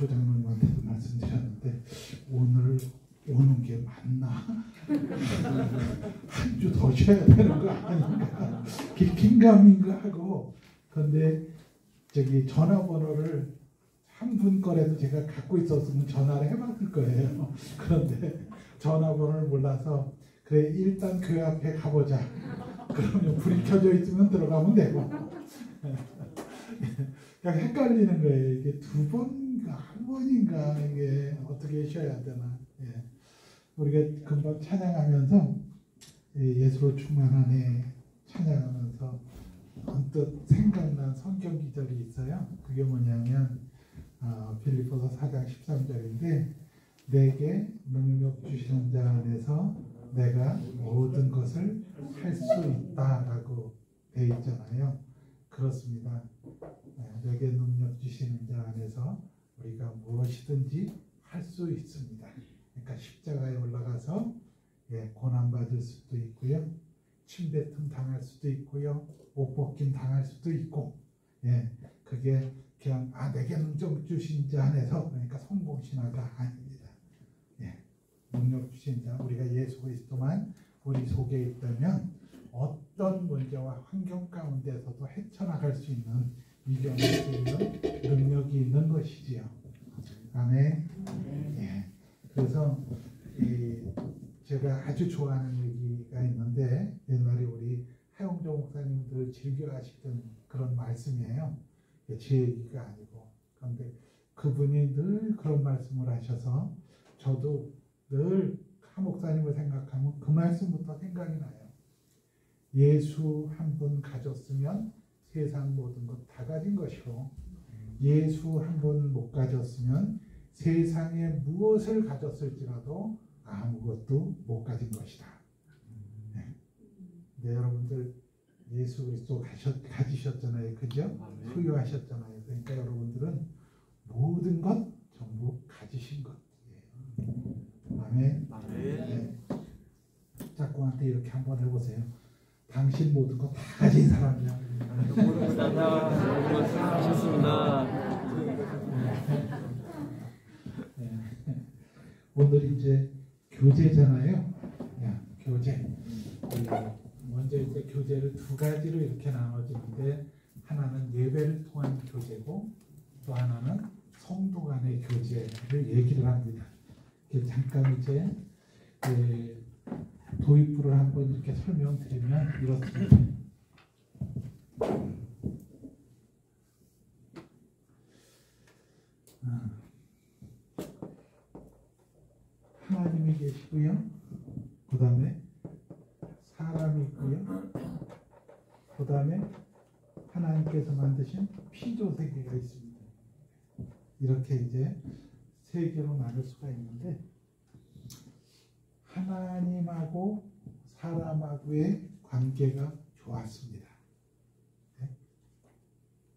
조장로님한테도 말씀드렸는데 오늘 오는 게 맞나? 한 주 더 쉬어야 되는 거 아닌가? 긴가민가 하고. 그런데 저기 전화번호를 한 분 거라도 제가 갖고 있었으면 전화를 해봤을 거예요. 그런데 전화번호를 몰라서 그래 일단 교회 앞에 가보자. 그러면 불이 켜져 있으면 들어가면 되고. 그냥 헷갈리는 거예요. 이게 두 번인가 한 번인가 이게 어떻게 쉬어야 되나. 예. 우리가 금방 찬양하면서 예수로 충만하네 찬양하면서 언뜻 생각난 성경 기절이 있어요. 그게 뭐냐면 빌립보서 4장 13절인데 내게 능력 주시는 자 안에서 내가 모든 것을 할 수 있다라고 되어 있잖아요. 그렇습니다. 내게 능력 주시는 자 안에서 우리가 무엇이든지 할 수 있습니다. 그러니까 십자가에 올라가서 고난받을 수도 있고요. 침뱉음 당할 수도 있고요. 못 벗김 당할 수도 있고 그게 그냥 내게 능력 주신 자 안에서 그러니까 성공신화가 아닙니다. 능력 주신 자 우리가 예수 그리스도만 우리 속에 있다면 어떤 문제와 환경 가운데서도 헤쳐나갈 수 있는 이겨낼 수 있는 능력이 있는 것이지요. 아멘. 그래서 제가 아주 좋아하는 얘기가 있는데 옛날에 우리 하용조 목사님들 즐겨 하시던 그런 말씀이에요. 제 얘기가 아니고. 그런데 그분이 늘 그런 말씀을 하셔서 저도 늘 하 목사님을 생각하면 그 말씀부터 생각이 나요. 예수 한 분 가졌으면 세상 모든 것 다 가진 것이고 예수 한 분 못 가졌으면 세상에 무엇을 가졌을지라도 아무것도 못 가진 것이다. 네, 여러분들 예수 그리스도 가지셨잖아요. 그죠? 소유하셨잖아요. 그러니까 여러분들은 모든 것 전부 가지신 것이에요. 아멘. 네. 짝꿍한테 이렇게 한번 해보세요. 당신 모든 것 다 가진 사람이야. 모든 것 다 하셨습니다. 오늘 이제 교제잖아요. 교제. 먼저 이제 교제를 두 가지로 이렇게 나눠지는데 하나는 예배를 통한 교제고 또 하나는 성도 간의 교제를 얘기를 합니다. 잠깐 이제 도입부를 한번 이렇게 설명드리면 이렇습니다. 하나님이 계시고요. 그 다음에 사람이 있고요. 그 다음에 하나님께서 만드신 피조 세계가 있습니다. 이렇게 이제 세 개로 나눌 수가 있는데 하나님하고 사람하고의 관계가 좋았습니다.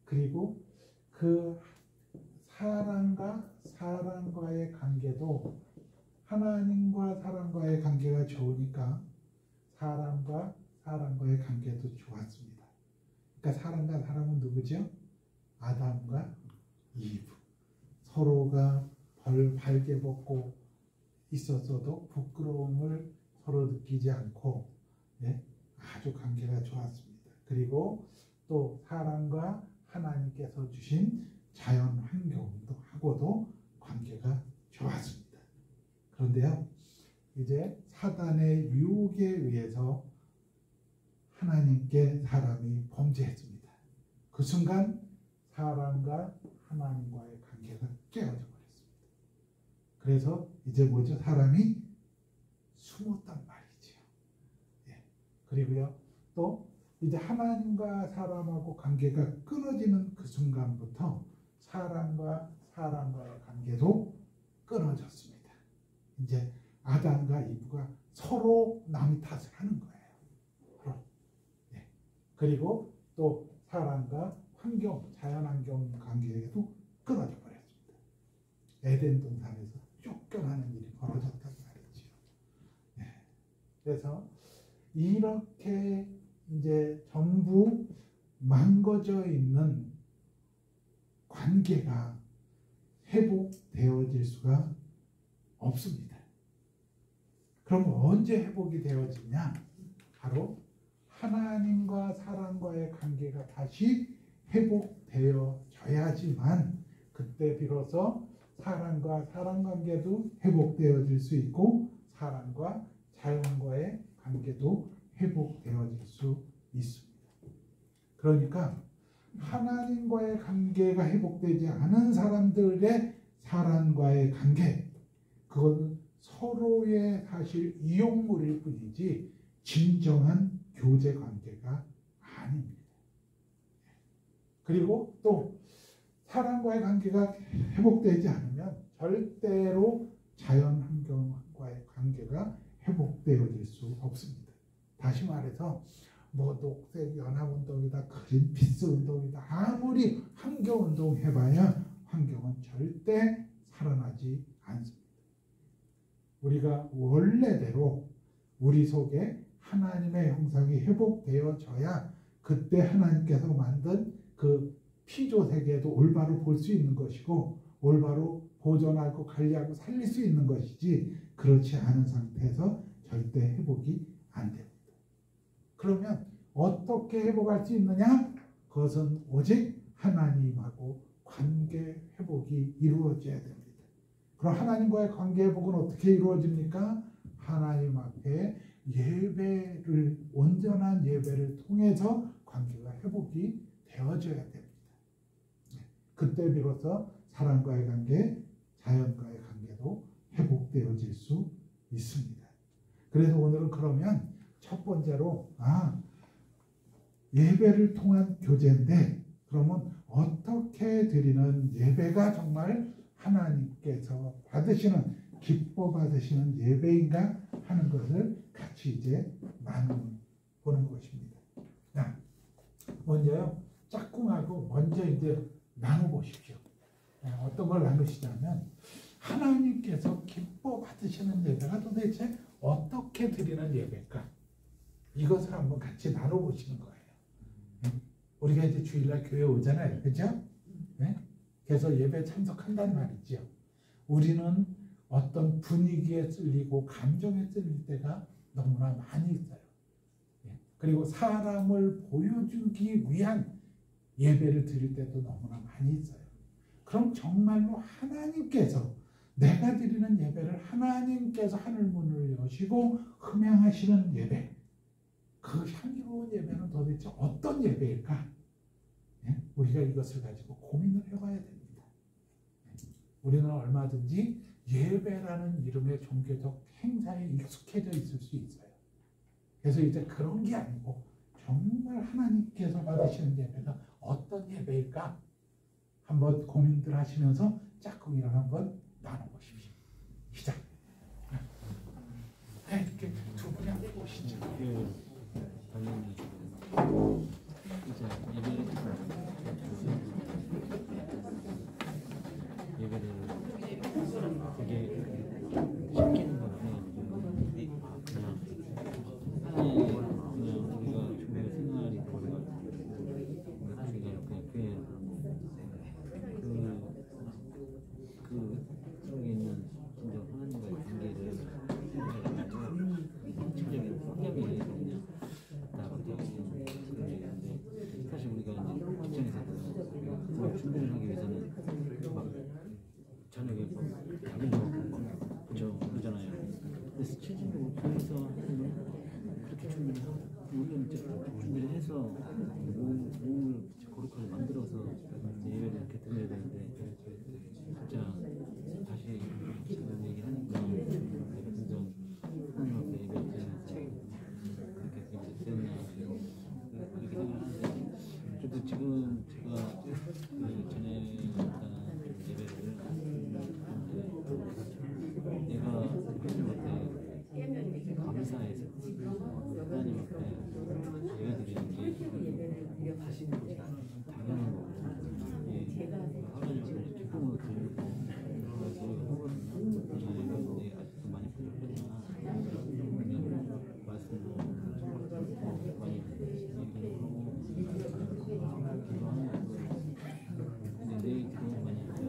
그리고 그 사람과 사람과의 관계도 하나님과 사람과의 관계가 좋으니까 사람과 사람과의 관계도 좋았습니다. 그러니까 사람과 사람은 누구죠? 아담과 이브. 서로가 발개 벗고 있었어도 부끄러움을 서로 느끼지 않고 아주 관계가 좋았습니다. 그리고 또 사람과 하나님께서 주신 자연 환경도 하고도 관계가 좋았습니다. 그런데요, 이제 사단의 유혹에 의해서 하나님께 사람이 범죄했습니다. 그 순간 사람과 하나님과의 관계가 깨어져 버렸습니다. 그래서 이제 뭐죠? 사람이 숨었단 말이죠. 그리고요, 또 이제 하나님과 사람하고 관계가 끊어지는 그 순간부터 사람과 사람과의 관계도 끊어졌습니다. 이제 아담과 이브가 서로 남 탓을 하는 거예요. 그리고 또 사람과 환경, 자연환경 관계에도 끊어져 버렸습니다. 에덴 동산에서 쫓겨나는 일이 벌어졌단 말이죠. 그래서 이렇게 이제 전부 망가져 있는 관계가 회복되어질 수가 없습니다. 그럼 언제 회복이 되어지냐? 바로 하나님과 사람과의 관계가 다시 회복되어져야지만 그때 비로소 사람과 사람 관계도 회복되어질 수 있고 사람과 자연과의 관계도 회복되어질 수 있습니다. 그러니까 하나님과의 관계가 회복되지 않은 사람들의 사람과의 관계, 그건 서로의 사실 이용물일 뿐이지 진정한 교제 관계가 아닙니다. 그리고 또 사람과의 관계가 회복되지 않으면 절대로 자연 환경과의 관계가 회복되어질 수 없습니다. 다시 말해서 뭐 녹색 연합운동이다, 그린피스 운동이다, 아무리 환경운동 해봐야 환경은 절대 살아나지 않습니다. 우리가 원래대로 우리 속에 하나님의 형상이 회복되어져야 그때 하나님께서 만든 그 피조 세계도 올바로 볼 수 있는 것이고 올바로 보존하고 관리하고 살릴 수 있는 것이지 그렇지 않은 상태에서 절대 회복이 안 됩니다. 그러면 어떻게 회복할 수 있느냐? 그것은 오직 하나님하고 관계 회복이 이루어져야 됩니다. 그럼 하나님과의 관계 회복은 어떻게 이루어집니까? 하나님 앞에 예배를, 온전한 예배를 통해서 관계가 회복이 되어져야 됩니다. 그때 비로소 사람과의 관계, 자연과의 관계도 회복되어질 수 있습니다. 그래서 오늘은 그러면 첫 번째로 예배를 통한 교제인데 그러면 어떻게 드리는 예배가 정말 하나님께서 받으시는, 기뻐 받으시는 예배인가 하는 것을 같이 이제 나눠보는 것입니다. 먼저요, 짝꿍하고 먼저 이제 나눠보십시오. 어떤 걸 나누시냐면 하나님께서 기뻐 받으시는 예배가 도대체 어떻게 드리는 예배일까? 이것을 한번 같이 나눠보시는 거예요. 우리가 이제 주일날 교회 오잖아요. 그죠? 네? 그래서 예배 참석한단 말이죠. 우리는 어떤 분위기에 찔리고 감정에 찔릴 때가 너무나 많이 있어요. 그리고 사람을 보여주기 위한 예배를 드릴 때도 너무나 많이 있어요. 그럼 정말로 하나님께서, 내가 드리는 예배를 하나님께서 하늘문을 여시고 흠양하시는 예배, 그 향기로운 예배는 도대체 어떤 예배일까? 우리가 이것을 가지고 고민을 해봐야 됩니다. 우리는 얼마든지 예배라는 이름의 종교적 행사에 익숙해져 있을 수 있어요. 그래서 이제 그런 게 아니고 정말 하나님께서 받으시는 예배가 어떤 예배일까? 한번 고민들 하시면서 짝꿍이랑 한번 나눠보십시오. 시작. 이렇게 두 분이 한번 보시죠. 당연히 이제 예배를 되게 시키는 건데 그냥 우리가 주변 생활이 벌어가지고 우리가 그냥 그 속에 있는 진짜 하나님과의 관계를 핵심적인 성경이 그냥 나가고 그런 얘기인데 사실 우리가 이제 직장에서 그걸 준비를 하기 위해서는 막 저녁에 밥을 먹고 그죠 그러잖아요. 근데 실질적으로 교회에서 그렇게 준비를 해서 몸을 거룩하게 만들어서 예배를 이렇게 드려야 되는데 진짜 다시 지금 얘기하니까 완전 하나님 앞에 예배를 드리면서 그렇게 됐나 그렇게 생각하는데 그래도 지금 제가 그 전에 했던 예배를 내가 하나님 앞에 감사해서 하나님 앞에 예배 드리는 게 다시 당연한 거고 하나님 앞에 기쁨으로 드리고 그래서 예배인데 아직도 많이 부족하지만 말씀도 많이 얘기를 하고 기도하는 것도 근데 내일 기도 많이 하죠.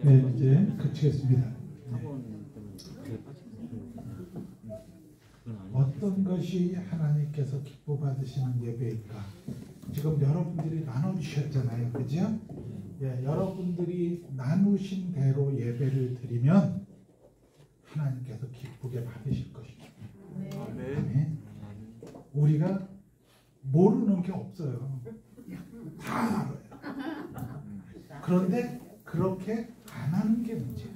네, 이제 그치겠습니다. 어떤 것이 하나님께서 기뻐 받으시는 예배일까? 지금 여러분들이 나눠주셨잖아요, 그죠? 예, 여러분들이 나누신 대로 예배를 드리면 하나님께서 기쁘게 받으실 것입니다. 아멘. 우리가 모르는 게 없어요. 다 알아요. 그런데 그렇게 안 하는 게 문제예요.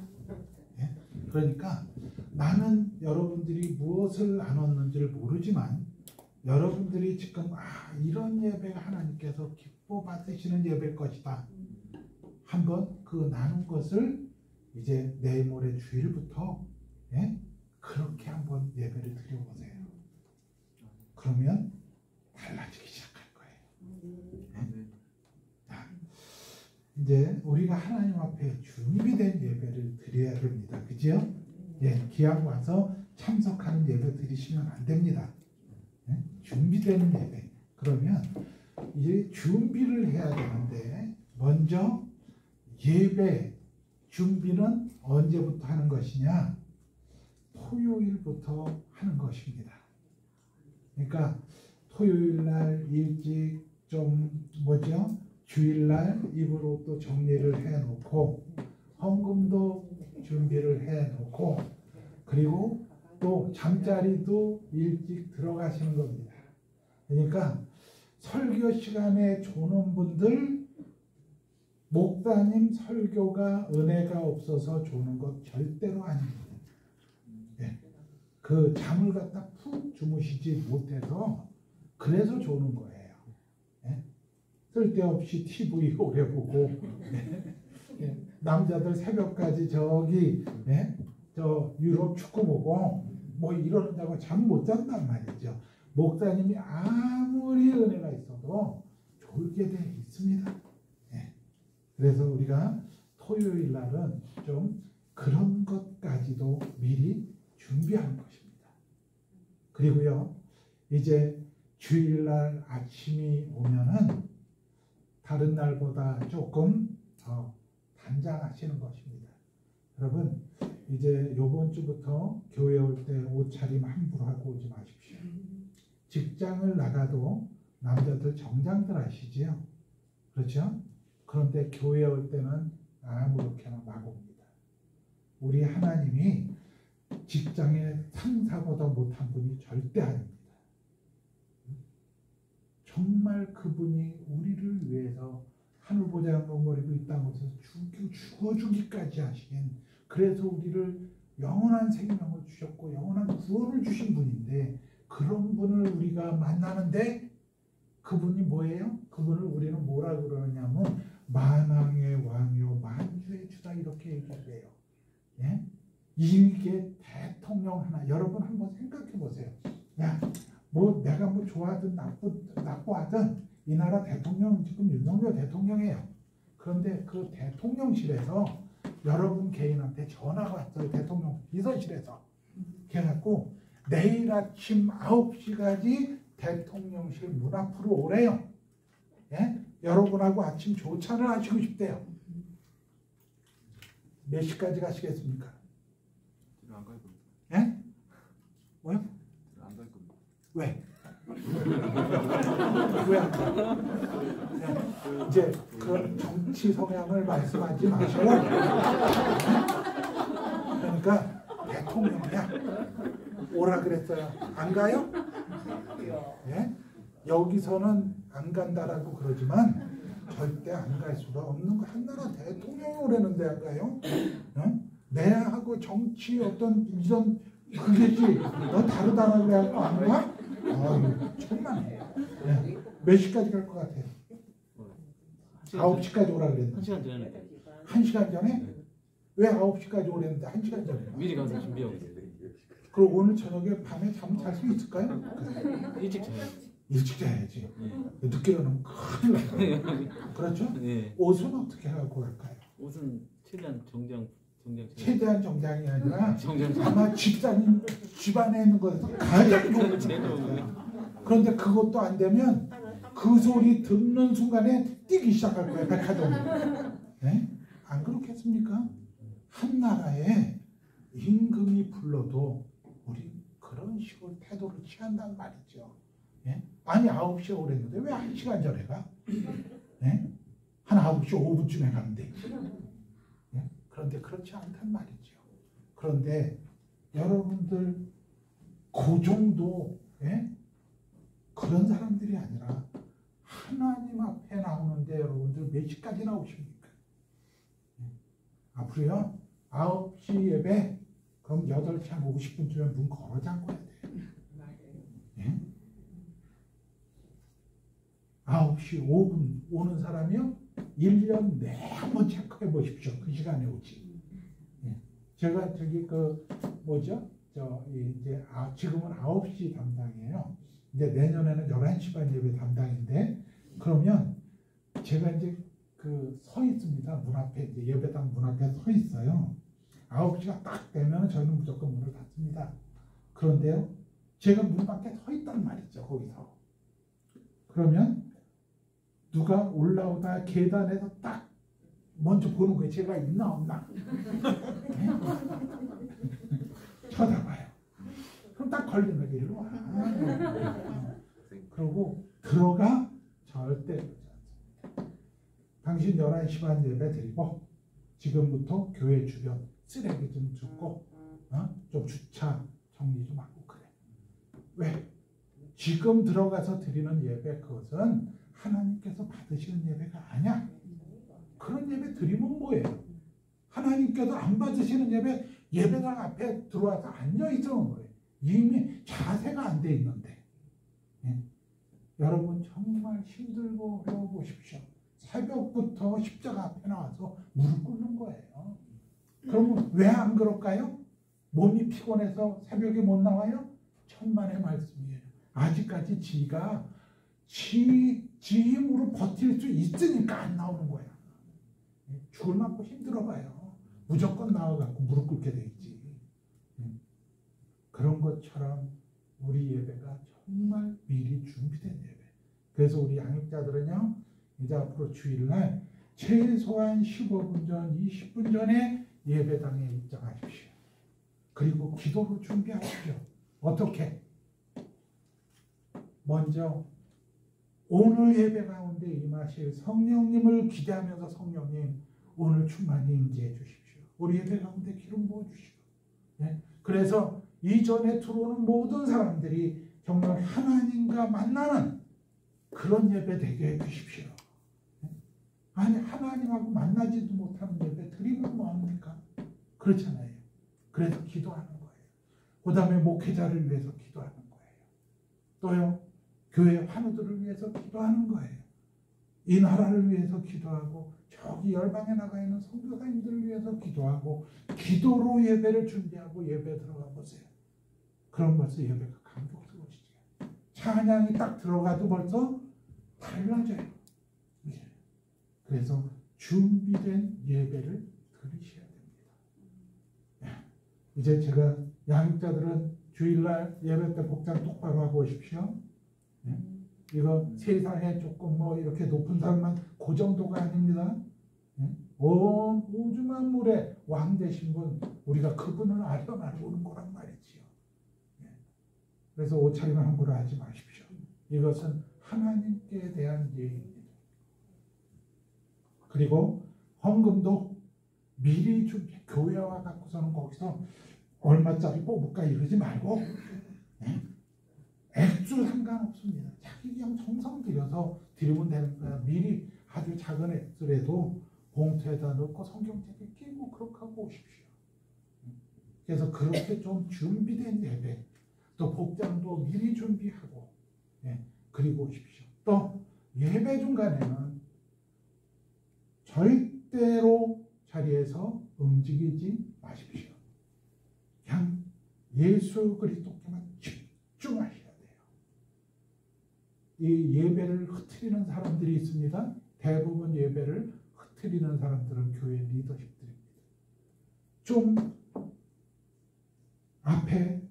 예? 그러니까 나는 여러분들이 무엇을 나눴는지를 모르지만 여러분들이 지금 이런 예배가 하나님께서 기뻐 받으시는 예배일 것이다. 한번 그 나눈 것을 이제 내일 모레 주일부터 예? 그렇게 한번 예배를 드려보세요. 그러면 달라지기 시작할 거예요. 예? 자, 이제 우리가 하나님 앞에 준비된 예배를 드려야 됩니다. 그죠? 예, 기왕 와서 참석하는 예배 드리시면 안 됩니다. 예? 준비되는 예배. 그러면 이제 준비를 해야 되는데 먼저 예배 준비는 언제부터 하는 것이냐? 토요일부터 하는 것입니다. 그러니까 토요일날 일찍 좀 주일날 입으로 또 정리를 해놓고 헌금도 준비를 해놓고 그리고 또 잠자리도 일찍 들어가시는 겁니다. 그러니까 설교 시간에 조는 분들 목사님 설교가 은혜가 없어서 조는 것 절대로 아닙니다. 네. 그 잠을 갖다 푹 주무시지 못해서 그래서 조는 거예요. 네. 쓸데없이 TV 오래 보고 네. 네. 남자들 새벽까지 저기 네? 저 유럽 축구 보고 뭐 이러는다고 잠 못 잔단 말이죠. 목사님이 아무리 은혜가 있어도 졸게 돼 있습니다. 네. 그래서 우리가 토요일 날은 좀 그런 것까지도 미리 준비하는 것입니다. 그리고요, 이제 주일날 아침이 오면은 다른 날보다 조금 더 단장하시는 것입니다. 여러분, 이제 요번 주부터 교회 올 때 옷차림 함부로 하고 오지 마십시오. 직장을 나가도 남자들 정장들 아시지요? 그렇죠? 그런데 교회 올 때는 아무렇게나 막 옵니다. 우리 하나님이 직장의 상사보다 못한 분이 절대 아닙니다. 정말 그분이 우리를 위해서 하늘보장로 버리고 이 땅에서 죽어주기까지 하신, 그래서 우리를 영원한 생명을 주셨고 영원한 구원을 주신 분인데, 그런 분을 우리가 만나는데 그분이 뭐예요? 그분을 우리는 뭐라 그러느냐면 만왕의 왕이요 만주의 주다 이렇게 얘기해요. 예? 이게 대통령 하나, 여러분 한번 생각해 보세요. 야, 뭐 내가 뭐 좋아하든 나쁘하든 이 나라 대통령 지금 윤석열 대통령이에요. 그런데 그 대통령실에서 여러분 개인한테 전화가 왔어요. 대통령 비서실에서. 그래갖고 내일 아침 9시까지 대통령실 문 앞으로 오래요. 예? 여러분하고 아침 조찬을 하시고 싶대요. 몇 시까지 가시겠습니까? 안 갈 겁니다. 예? 뭐요? 안 갈 겁니다. 왜? 왜 안 가? 이제 그 정치 성향을 말씀하지 마시고, 그러니까 대통령이야. 오라 그랬어요. 안 가요? 예? 여기서는 안 간다라고 그러지만 절대 안 갈 수가 없는 거. 한나라 대통령이 오라는데 안 가요? 응? 내하고 정치 어떤 이전 그게지. 너 다르다라고 그래갖고 안 가? 아유, 천만에. 예. 몇 시까지 갈 것 같아요? 9시까지 오라 그랬는데. 1시간 전에 1시간 전에? 왜 9시까지 오랬는데 1시간 전에? 미리 가서 준비하고 있어요. 그럼 오늘 저녁에 밤에 잠 잘 수 있을까요? 일찍 자야지. 일찍 자야지. 예. 늦게 일어나면 큰일 나요. 그렇죠? 예. 옷은 어떻게 하고 갈까요? 옷은 최대한 정장 최대한 정장이 아니라 정장 아마 집안에 있는 것에서 가장 좋은 제일 거예요. 좋은 그런데 그것도 안 되면 그 소리 듣는 순간에 뛰기 시작할 거예요. 백화점이. 네? 안 그렇겠습니까? 한 나라에 임금이 불러도 우리 그런 식으로 태도를 취한단 말이죠. 예? 아니 9시에 오랬는데 왜 1시간 전에 가? 예? 한 9시 5분쯤에 가면 되지. 예? 그런데 그렇지 않단 말이죠. 그런데 여러분들 그 정도 예? 그런 사람들이 아니라 하나님 앞에 나오는데 여러분들 몇 시까지 나오십니까? 예? 앞으로요 9시 예배 그럼 8시 한 50분쯤에 문 걸어 잠궈야 돼요. 예? 9시 5분 오는 사람이요 1년 내에 한번 체크해 보십시오. 그 시간에 오지. 예. 제가 저기 그 뭐죠? 이제 지금은 9시 담당이에요. 이제 내년에는 11시 반 예배 담당인데 그러면 제가 이제 그 서 있습니다. 문 앞에 이제 예배당 문 앞에 서 있어요. 9시가 딱 되면 저희는 무조건 문을 닫습니다. 그런데요, 제가 문 밖에 서 있단 말이죠. 거기서. 그러면 누가 올라오다 계단에서 딱 먼저 보는 거예요. 제가 있나 없나. 네? 쳐다봐요. 그럼 딱 걸리는 거예요. 일로 와. 그러고 들어가 절대 그러지 않습니다. 당신 11시 반 예배 드리고 지금부터 교회 주변 쓰레기 좀 줍고 좀 주차 정리 좀 하고 그래. 왜? 지금 들어가서 드리는 예배 그것은 하나님께서 받으시는 예배가 아니야. 그런 예배 드리면 뭐예요? 하나님께서 안 받으시는 예배당 앞에 들어와서 앉아 있어온 거예요. 이미 자세가 안 돼 있는데. 예? 여러분 정말 힘들고 어려워 보십시오. 새벽부터 십자가 앞에 나와서 무릎 꿇는 거예요. 그러면 왜 안 그럴까요? 몸이 피곤해서 새벽에 못 나와요? 천만의 말씀이에요. 아직까지 지가 지 힘으로 버틸 수 있으니까 안 나오는 거야. 죽을 만큼 힘들어 봐요. 무조건 나와갖고 무릎 꿇게 돼 있지. 그런 것처럼 우리 예배가 정말 미리 준비된 예배. 그래서 우리 양육자들은요, 이제 앞으로 주일날 최소한 15분 전, 20분 전에 예배당에 입장하십시오. 그리고 기도로 준비하십시오. 어떻게? 먼저 오늘 예배 가운데 임하실 성령님을 기대하면서 성령님 오늘 충만히 임재해 주십시오. 우리 예배 가운데 기름 부어 주시고. 네? 그래서 이전에 들어오는 모든 사람들이 정말 하나님과 만나는 그런 예배 되게 해 주십시오. 네? 아니 하나님하고 만나지도 못하는 예배 드리면 뭐합니까? 그렇잖아요. 그래서 기도하는 거예요. 그 다음에 목회자를 위해서 기도하는 거예요. 또요 교회 환우들을 위해서 기도하는 거예요. 이 나라를 위해서 기도하고 저기 열방에 나가 있는 선교사님들을 위해서 기도하고 기도로 예배를 준비하고 예배 들어가 보세요. 그럼 벌써 예배가 감격스러워지죠. 찬양이 딱 들어가도 벌써 달라져요. 예. 그래서 준비된 예배를 드리셔야 됩니다. 예. 이제 제가 양육자들은 주일날 예배 때 복장 똑바로 하고 오십시오. 예? 이거 세상에 조금 뭐 이렇게 높은 사람만 그 정도가 아닙니다. 예? 온 우주만 물에 왕 되신 분 우리가 그분을 아련하러 오는 거란 말이지요. 예? 그래서 옷차림을 함부로 하지 마십시오. 이것은 하나님께 대한 예입니다. 그리고 헌금도 미리 준비. 교회와 갖고서는 거기서 얼마짜리 뽑을까 이러지 말고 예? 액수 상관없습니다. 자기 그냥 정성 들여서 드리면 되는 거야. 미리 아주 작은 액수라도 봉투에다 넣고 성경책에 끼고 그렇게 하고 오십시오. 그래서 그렇게 좀 준비된 예배, 또 복장도 미리 준비하고 예, 그리고 오십시오. 또 예배 중간에는 절대로 자리에서 움직이지 마십시오. 그냥 예수 그리스도께만 집중하셔야 돼요. 이 예배를 흐트리는 사람들이 있습니다. 대부분 예배를 흐트리는 사람들은 교회 리더십들입니다. 좀 앞에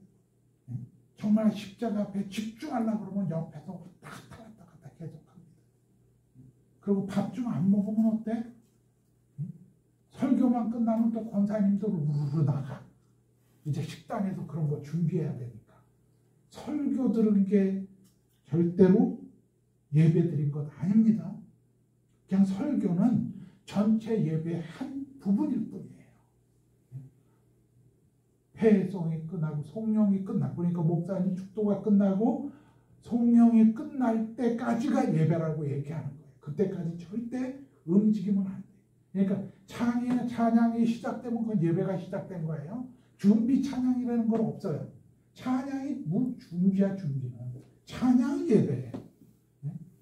정말 십자가 앞에 집중하려고 그러면 옆에서 왔다 갔다 계속합니다. 그리고 밥 좀 안 먹으면 어때? 설교만 끝나면 또 권사님들 우르르 나가. 이제 식당에서 그런 거 준비해야 되니까. 설교 들은 게 절대로 예배 드린 것 아닙니다. 그냥 설교는 전체 예배의 한 부분일 뿐이에요. 회송이 끝나고 성령이 끝나고, 그러니까 목사님 축도가 끝나고 성령이 끝날 때까지가 예배라고 얘기하는 거예요. 그때까지 절대 움직이면 안 돼요. 그러니까 찬양이 시작되면 그건 예배가 시작된 거예요. 준비 찬양이라는 건 없어요. 찬양이 준비야. 찬양이 예배예요.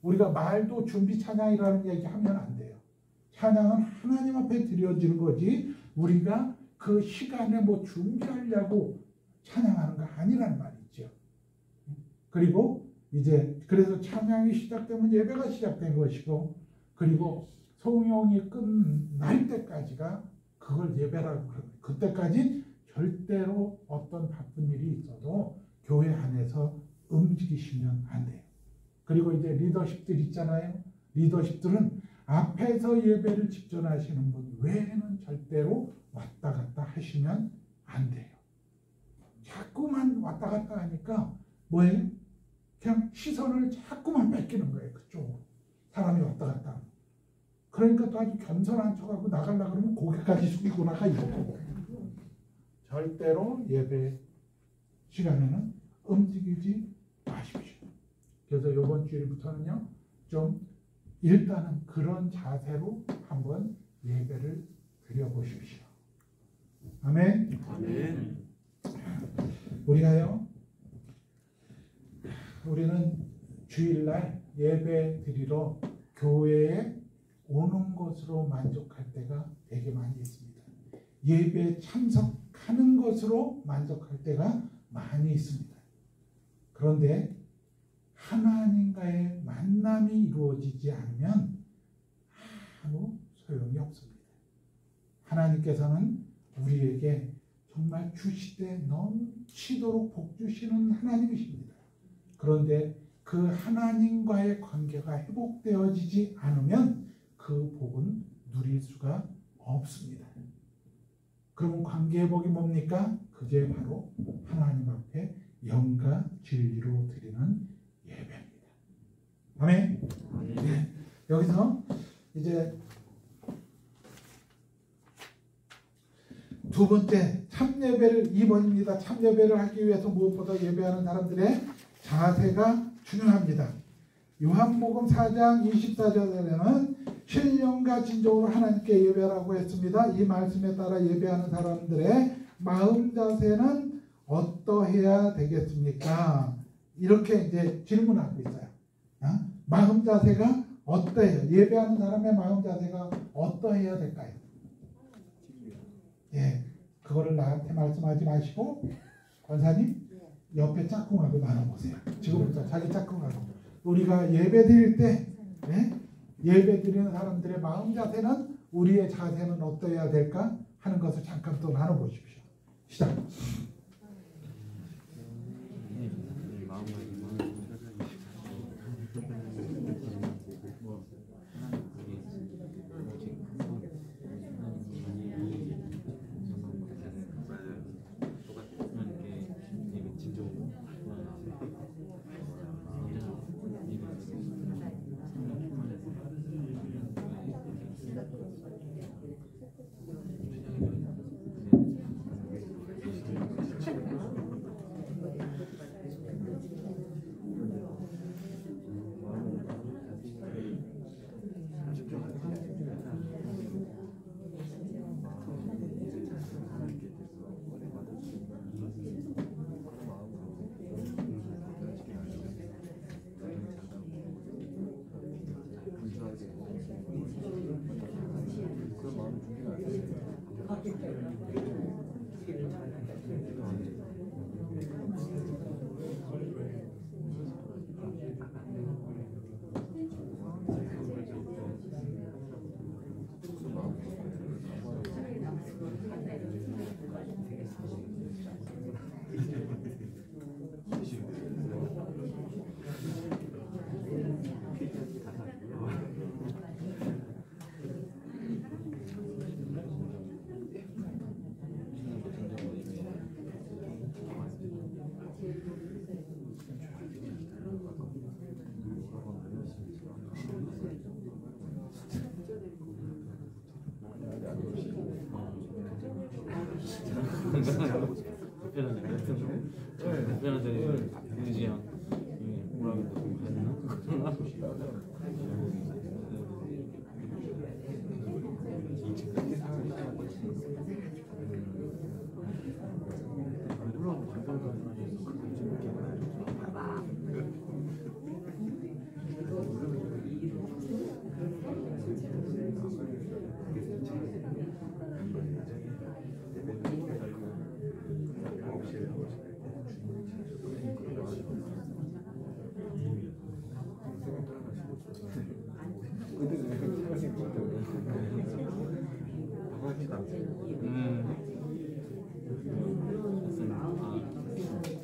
우리가 말도 준비 찬양이라는 얘기하면 안 돼요. 찬양은 하나님 앞에 드려지는 거지 우리가 그 시간에 뭐 준비하려고 찬양하는 거 아니라는 말이죠. 그리고 이제 그래서 찬양이 시작되면 예배가 시작된 것이고, 그리고 성령이 끝날 때까지가 그걸 예배라고 그러는 거예요. 그때까지 절대로 어떤 바쁜 일이 있어도 교회 안에서 움직이시면 안 돼요. 그리고 이제 리더십들 있잖아요. 리더십들은 앞에서 예배를 집전하시는 분 외에는 절대로 왔다 갔다 하시면 안 돼요. 자꾸만 왔다 갔다 하니까 뭐예요? 그냥 시선을 자꾸만 뺏기는 거예요. 그쪽으로. 사람이 왔다 갔다 하면. 그러니까 또 아주 겸손한 척하고 나가려고 그러면 고개까지 숙이고 나가 이러고. 절대로 예배 시간에는 움직이지 마십시오. 그래서 이번 주일부터는요, 좀 일단은 그런 자세로 한번 예배를 드려보십시오. 아멘. 아멘. 우리는 주일날 예배 드리러 교회에 오는 것으로 만족할 때가 되게 많이 있습니다. 예배에 참석하는 것으로 만족할 때가 많이 있습니다. 그런데 하나님과의 만남이 이루어지지 않으면 아무 소용이 없습니다. 하나님께서는 우리에게 정말 주시되 넘치도록 복 주시는 하나님이십니다. 그런데 그 하나님과의 관계가 회복되어지지 않으면 그 복은 누릴 수가 없습니다. 그럼 관계 회복이 뭡니까? 그게 바로 하나님 앞에 영과 진리로 드리는 예배입니다. 아멘. 네. 여기서 이제 두 번째 참예배를 2번입니다. 참예배를 하기 위해서 무엇보다 예배하는 사람들의 자세가 중요합니다. 요한복음 4장 24절에는 신령과 진정으로 하나님께 예배하라고 했습니다. 이 말씀에 따라 예배하는 사람들의 마음 자세는 어떠해야 되겠습니까? 이렇게 이제 질문하고 있어요. 마음 자세가 어떠해요? 예배하는 사람의 마음 자세가 어떠해야 될까요? 예, 그거를 나한테 말씀하지 마시고 권사님 옆에 짝꿍하고 나눠보세요. 지금부터 자기 짝꿍하고. 우리가 예배 드릴 때 예배 드리는 사람들의 마음 자세는, 우리의 자세는 어떠해야 될까 하는 것을 잠깐 또 나눠보십시오. 시작. 답변한테 의지야. 뭐라고 했나?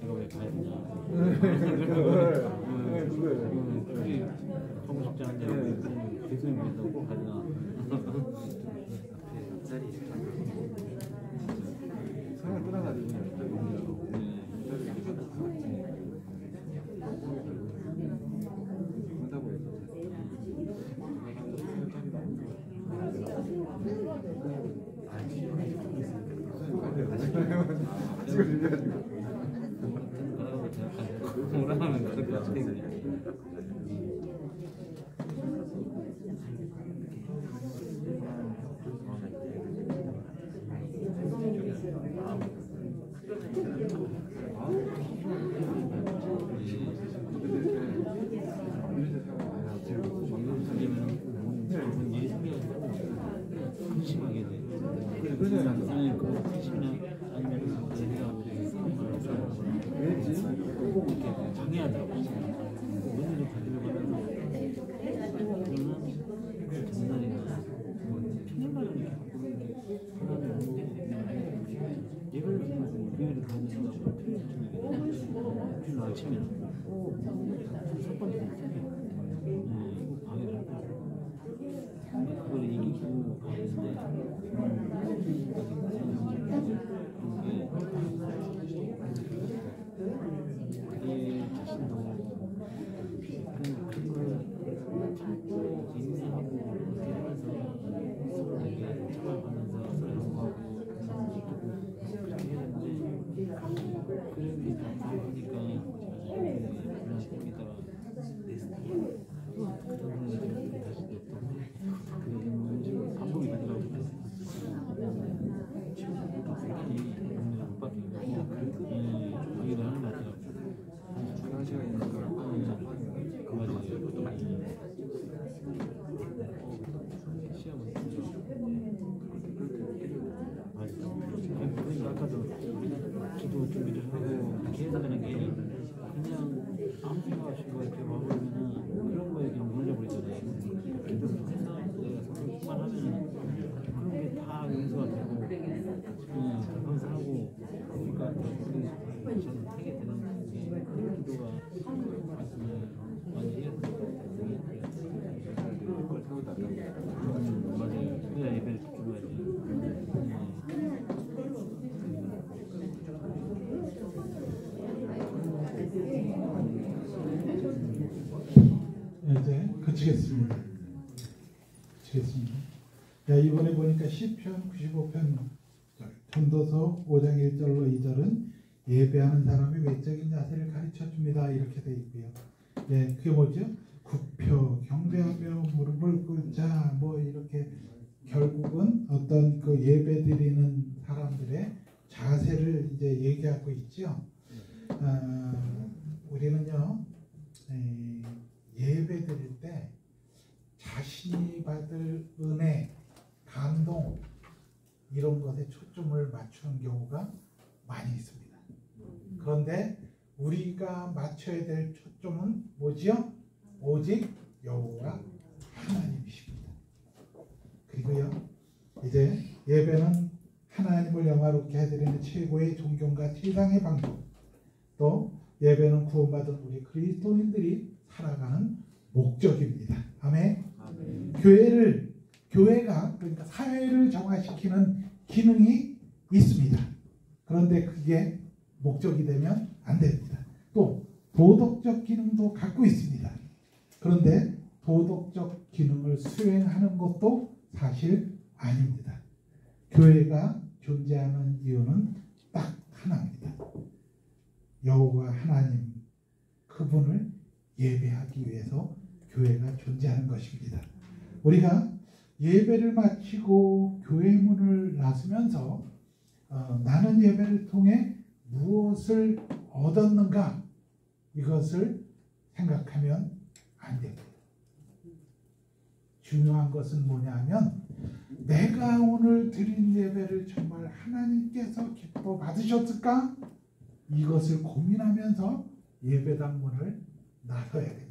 제가 왜 가야 되냐? 여기 하고 싶지 않은데 교수님 위해서 꼭 가야 상을 끊어가지고 그런다고 해서 뭐라면 그렇게 어떻게 그냥. 방금 일이 생겨가지고 심하게 돼. 아니 그 심이나 아니면 제가 이렇게 방해하더라고. 문을 좀 닫으려고 하면 그러면 장난이나 편의점을 이렇게 바꾸는 게 예를 들면 교회를 다니다가 주일 아침에 첫 번째 이거 방해를 하더라고. 그걸 이기고 가는데 그게 자신도 그걸 참고 인내하고 이렇게 하면서 서로 이렇게 처벌하면서 서로 연구하고 그렇게 해야 되는데 그런 게 다 하니까 그냥 거기다가 내 스타일 다시 냈던 그 방법이 되더라고. 못 받는 거 얘기를 하는 것 같더라고. 중요한 시간이니까 그 맞아요. 시험은 맞아. 아까도 기도 준비를 하고 계산하는 게 그냥 아무 생각 없이 뭐 이렇게 와버리면은 그런 거에 그냥 몰려버리잖아요. 기도를 해서 내가 성령 충만하면 그런 게 다 용서가 되고 감사하고 그러니까 우리 저는 하게 되는 게 그 기도가 많이 해야 되는 것 같아요. 맞아요. 그래야 예배를 기도해야지. 이제 그치겠습니다. 야, 이번에 보니까 시편 95편 전도서 5장 1절로 2절은 예배하는 사람의 외적인 자세를 가르쳐 줍니다. 이렇게 되어 있고요. 예, 그게 뭐죠? 굽혀 경배하며 무릎을 꿇자 뭐 이렇게 결국은 어떤 그 예배 드리는 사람들의 자세를 이제 얘기하고 있죠. 우리는요 예배 드릴 때 자신이 받을 은혜, 감동 이런 것에 초점을 맞추는 경우가 많이 있습니다. 그런데 우리가 맞춰야 될 초점은 뭐지요? 오직 여호와 하나님이십니다. 그리고요 이제 예배는 하나님을 영화롭게 해드리는 최고의 존경과 최상의 방법, 또 예배는 구원받은 우리 그리스도인들이 살아가는 목적입니다. 아멘. 교회가 그러니까 사회를 정화시키는 기능이 있습니다. 그런데 그게 목적이 되면 안 됩니다. 또 도덕적 기능도 갖고 있습니다. 그런데 도덕적 기능을 수행하는 것도 사실 아닙니다. 교회가 존재하는 이유는 딱 하나입니다. 여호와 하나님 그분을 예배하기 위해서 교회가 존재하는 것입니다. 우리가 예배를 마치고 교회 문을 나서면서 나는 예배를 통해 무엇을 얻었는가 이것을 생각하면 안 됩니다. 중요한 것은 뭐냐면 내가 오늘 드린 예배를 정말 하나님께서 기뻐 받으셨을까? 이것을 고민하면서 예배당 문을 나서야 됩니다.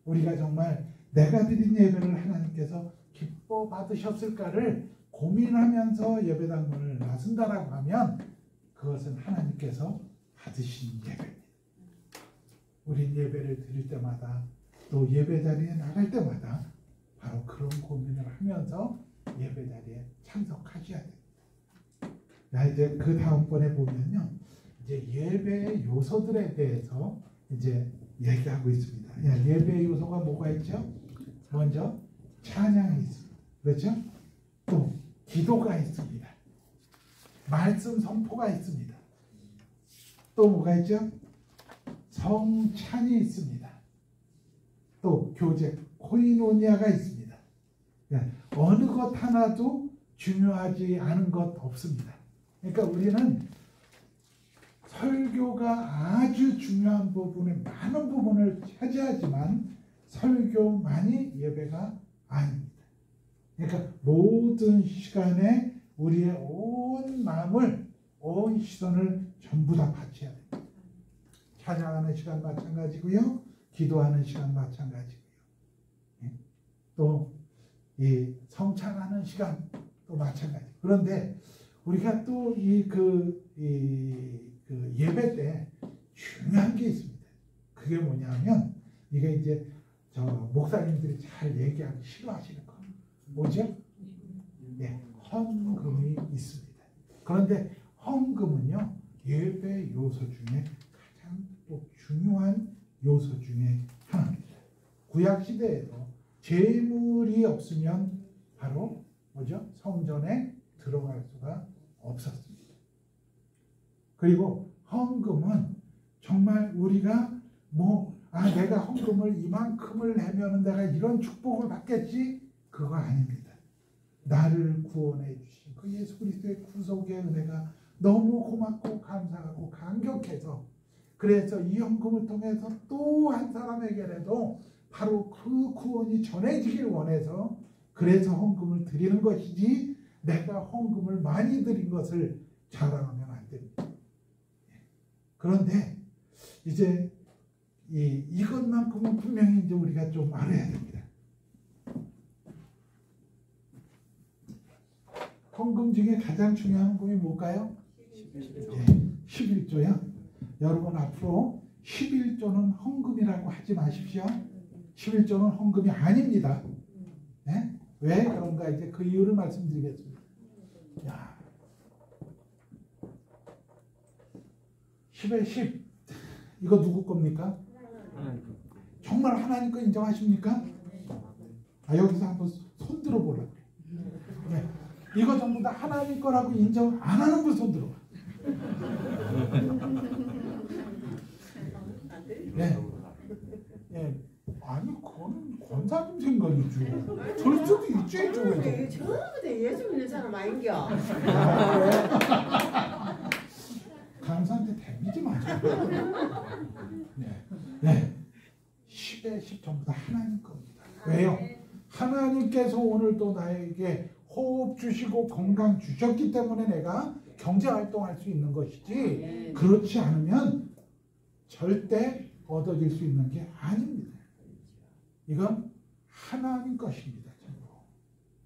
우리가 정말 내가 드린 예배를 하나님께서 기뻐 받으셨을까를 고민하면서 예배당 문을 나선다라고 하면 그것은 하나님께서 받으신 예배입니다. 우린 예배를 드릴 때마다 또 예배 자리에 나갈 때마다 바로 그런 고민을 하면서 예배 자리에 참석하셔야 됩니다. 이제 그 다음번에 보면요, 이제 예배의 요소들에 대해서 이제 얘기하고 있습니다. 예배의 요소가 뭐가 있죠? 먼저 찬양이 있습니다. 그렇죠? 또 기도가 있습니다. 말씀 선포가 있습니다. 또 뭐가 있죠? 성찬이 있습니다. 또 교제 코이노니아가 있습니다. 어느 것 하나도 중요하지 않은 것 없습니다. 그러니까 우리는 설교가 아주 중요한 부분에 많은 부분을 차지하지만 설교만이 예배가 아닙니다. 그러니까 모든 시간에 우리의 온 마음을, 온 시선을 전부 다 바쳐야 됩니다. 찬양하는 시간 마찬가지고요. 기도하는 시간 마찬가지고요. 또 이 성찬하는 시간 또 마찬가지. 그런데 우리가 또 그 예배 때 중요한 게 있습니다. 그게 뭐냐면 이게 이제 저 목사님들이 잘 얘기하기 싫어하시는 거 뭐죠? 네, 헌금이 있습니다. 그런데 헌금은요 예배 요소 중에 가장 또 중요한 요소 중에 하나입니다. 구약 시대에도 재물이 없으면 바로 뭐죠? 성전에 들어갈 수가 없었습니다. 그리고 헌금은 정말 우리가 내가 헌금을 이만큼을 내면 내가 이런 축복을 받겠지? 그거 아닙니다. 나를 구원해 주신 그 예수 그리스도의 구속의 은혜가 너무 고맙고 감사하고 감격해서 그래서 이 헌금을 통해서 또 한 사람에게라도 바로 그 구원이 전해지길 원해서 그래서 헌금을 드리는 것이지 내가 헌금을 많이 드린 것을 자랑하면 안 됩니다. 그런데 이제 이것만큼은 분명히 이제 우리가 좀 알아야 됩니다. 헌금 중에 가장 중요한 헌금이 뭘까요? 11조요. 여러분 앞으로 11조는 헌금이라고 하지 마십시오. 11조는 헌금이 아닙니다. 네? 왜 그런가 이제 그 이유를 말씀드리겠습니다. 10에 10 이거 누구 겁니까? 정말 하나님 거 인정하십니까? 여기서 한번 손 들어보라고. 네. 이거 전부 다 하나님 거라고 인정 안 하는 분 손 들어봐. 네. 네. 아니 그거는 권사님 생각이죠. 될 수도 있지 이쪽에도. 전부 다 예수 믿는 사람 아닌겨. 강사한테 대비지 마세요. 네. 10에 10 전부 다 하나님 겁니다. 왜요? 하나님께서 오늘도 나에게 호흡 주시고 건강 주셨기 때문에 내가 경제활동할 수 있는 것이지 그렇지 않으면 절대 얻어질 수 있는 게 아닙니다. 이건 하나님 것입니다. 전부.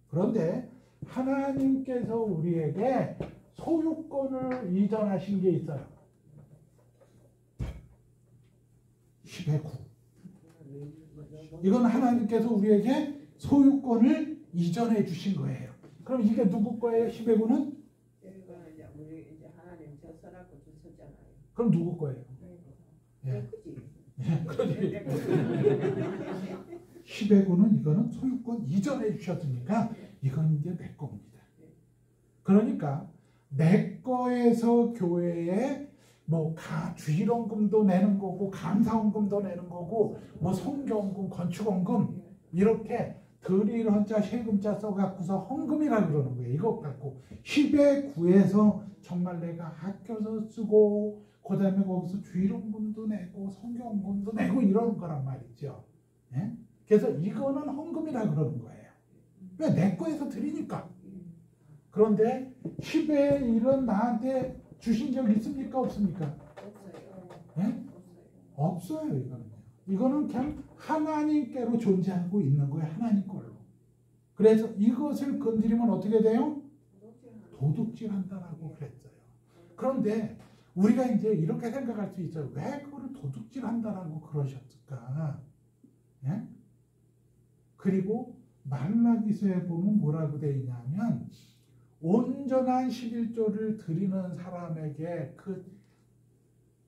그런데 하나님께서 우리에게 소유권을 이전하신 게 있어요. 10의 9. 이건 하나님께서 우리에게 소유권을 이전해 주신 거예요. 그럼 이게 누구 거예요? 10의 9는? 우리 이제 하나님 졌어라고 주셨잖아요. 그럼 누구 거예요? 예. 그렇지. 10의 9는 이거는 소유권 이전해 주셨으니까 이건 이제 내 겁니다. 그러니까 내 거에서 교회에 뭐 주일원금도 내는 거고 감사원금도 내는 거고 뭐 성경원금, 건축원금 이렇게 드릴 헌자 세금자 써갖고서 헌금이라 그러는 거예요. 이것 갖고 10에 9에서 정말 내가 아껴서 쓰고 그 다음에 거기서 주일원금도 내고 성경원금도 내고 이러는 거란 말이죠. 예? 그래서 이거는 헌금이라 그러는 거예요. 왜? 내 거에서 드리니까. 그런데 10의 1은 나한테 주신 적 있습니까? 없습니까? 예? 없어요. 이거는 그냥 하나님께로 존재하고 있는 거예요. 하나님 걸로. 그래서 이것을 건드리면 어떻게 돼요? 도둑질한다라고 그랬어요. 그런데 우리가 이제 이렇게 생각할 수 있어요. 왜 그거를 도둑질한다라고 그러셨을까? 예? 그리고 말라기서에 보면 뭐라고 되어 있냐면 온전한 11조를 드리는 사람에게 그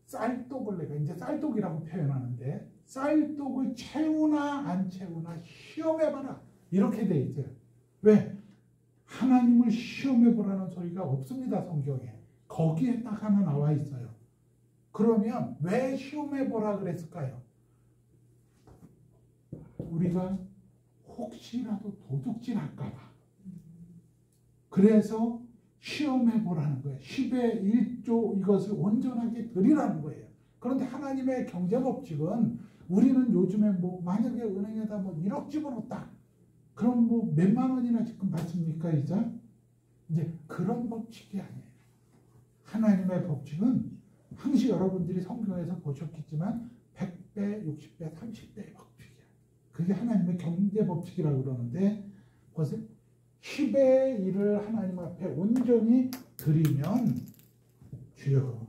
쌀독을 내가 이제 쌀독이라고 표현하는데 쌀독을 채우나 안 채우나 시험해봐라 이렇게 돼 있어요. 왜? 하나님을 시험해보라는 소리가 없습니다. 성경에. 거기에 딱 하나 나와 있어요. 그러면 왜 시험해보라 그랬을까요? 우리가 혹시라도 도둑질할까봐. 그래서 시험해보라는 거예요. 10의 1조 이것을 온전하게 드리라는 거예요. 그런데 하나님의 경제법칙은 우리는 요즘에 뭐 만약에 은행에다 뭐 1억 집어넣었다. 그럼 뭐 몇만 원이나 지금 받습니까? 이제 그런 법칙이 아니에요. 하나님의 법칙은 항시 여러분들이 성경에서 보셨겠지만 100배, 60배, 30배의 법칙이야. 그게 하나님의 경제 법칙이라고 그러는데 그것을 10의 1을 하나님 앞에 온전히 드리면 주여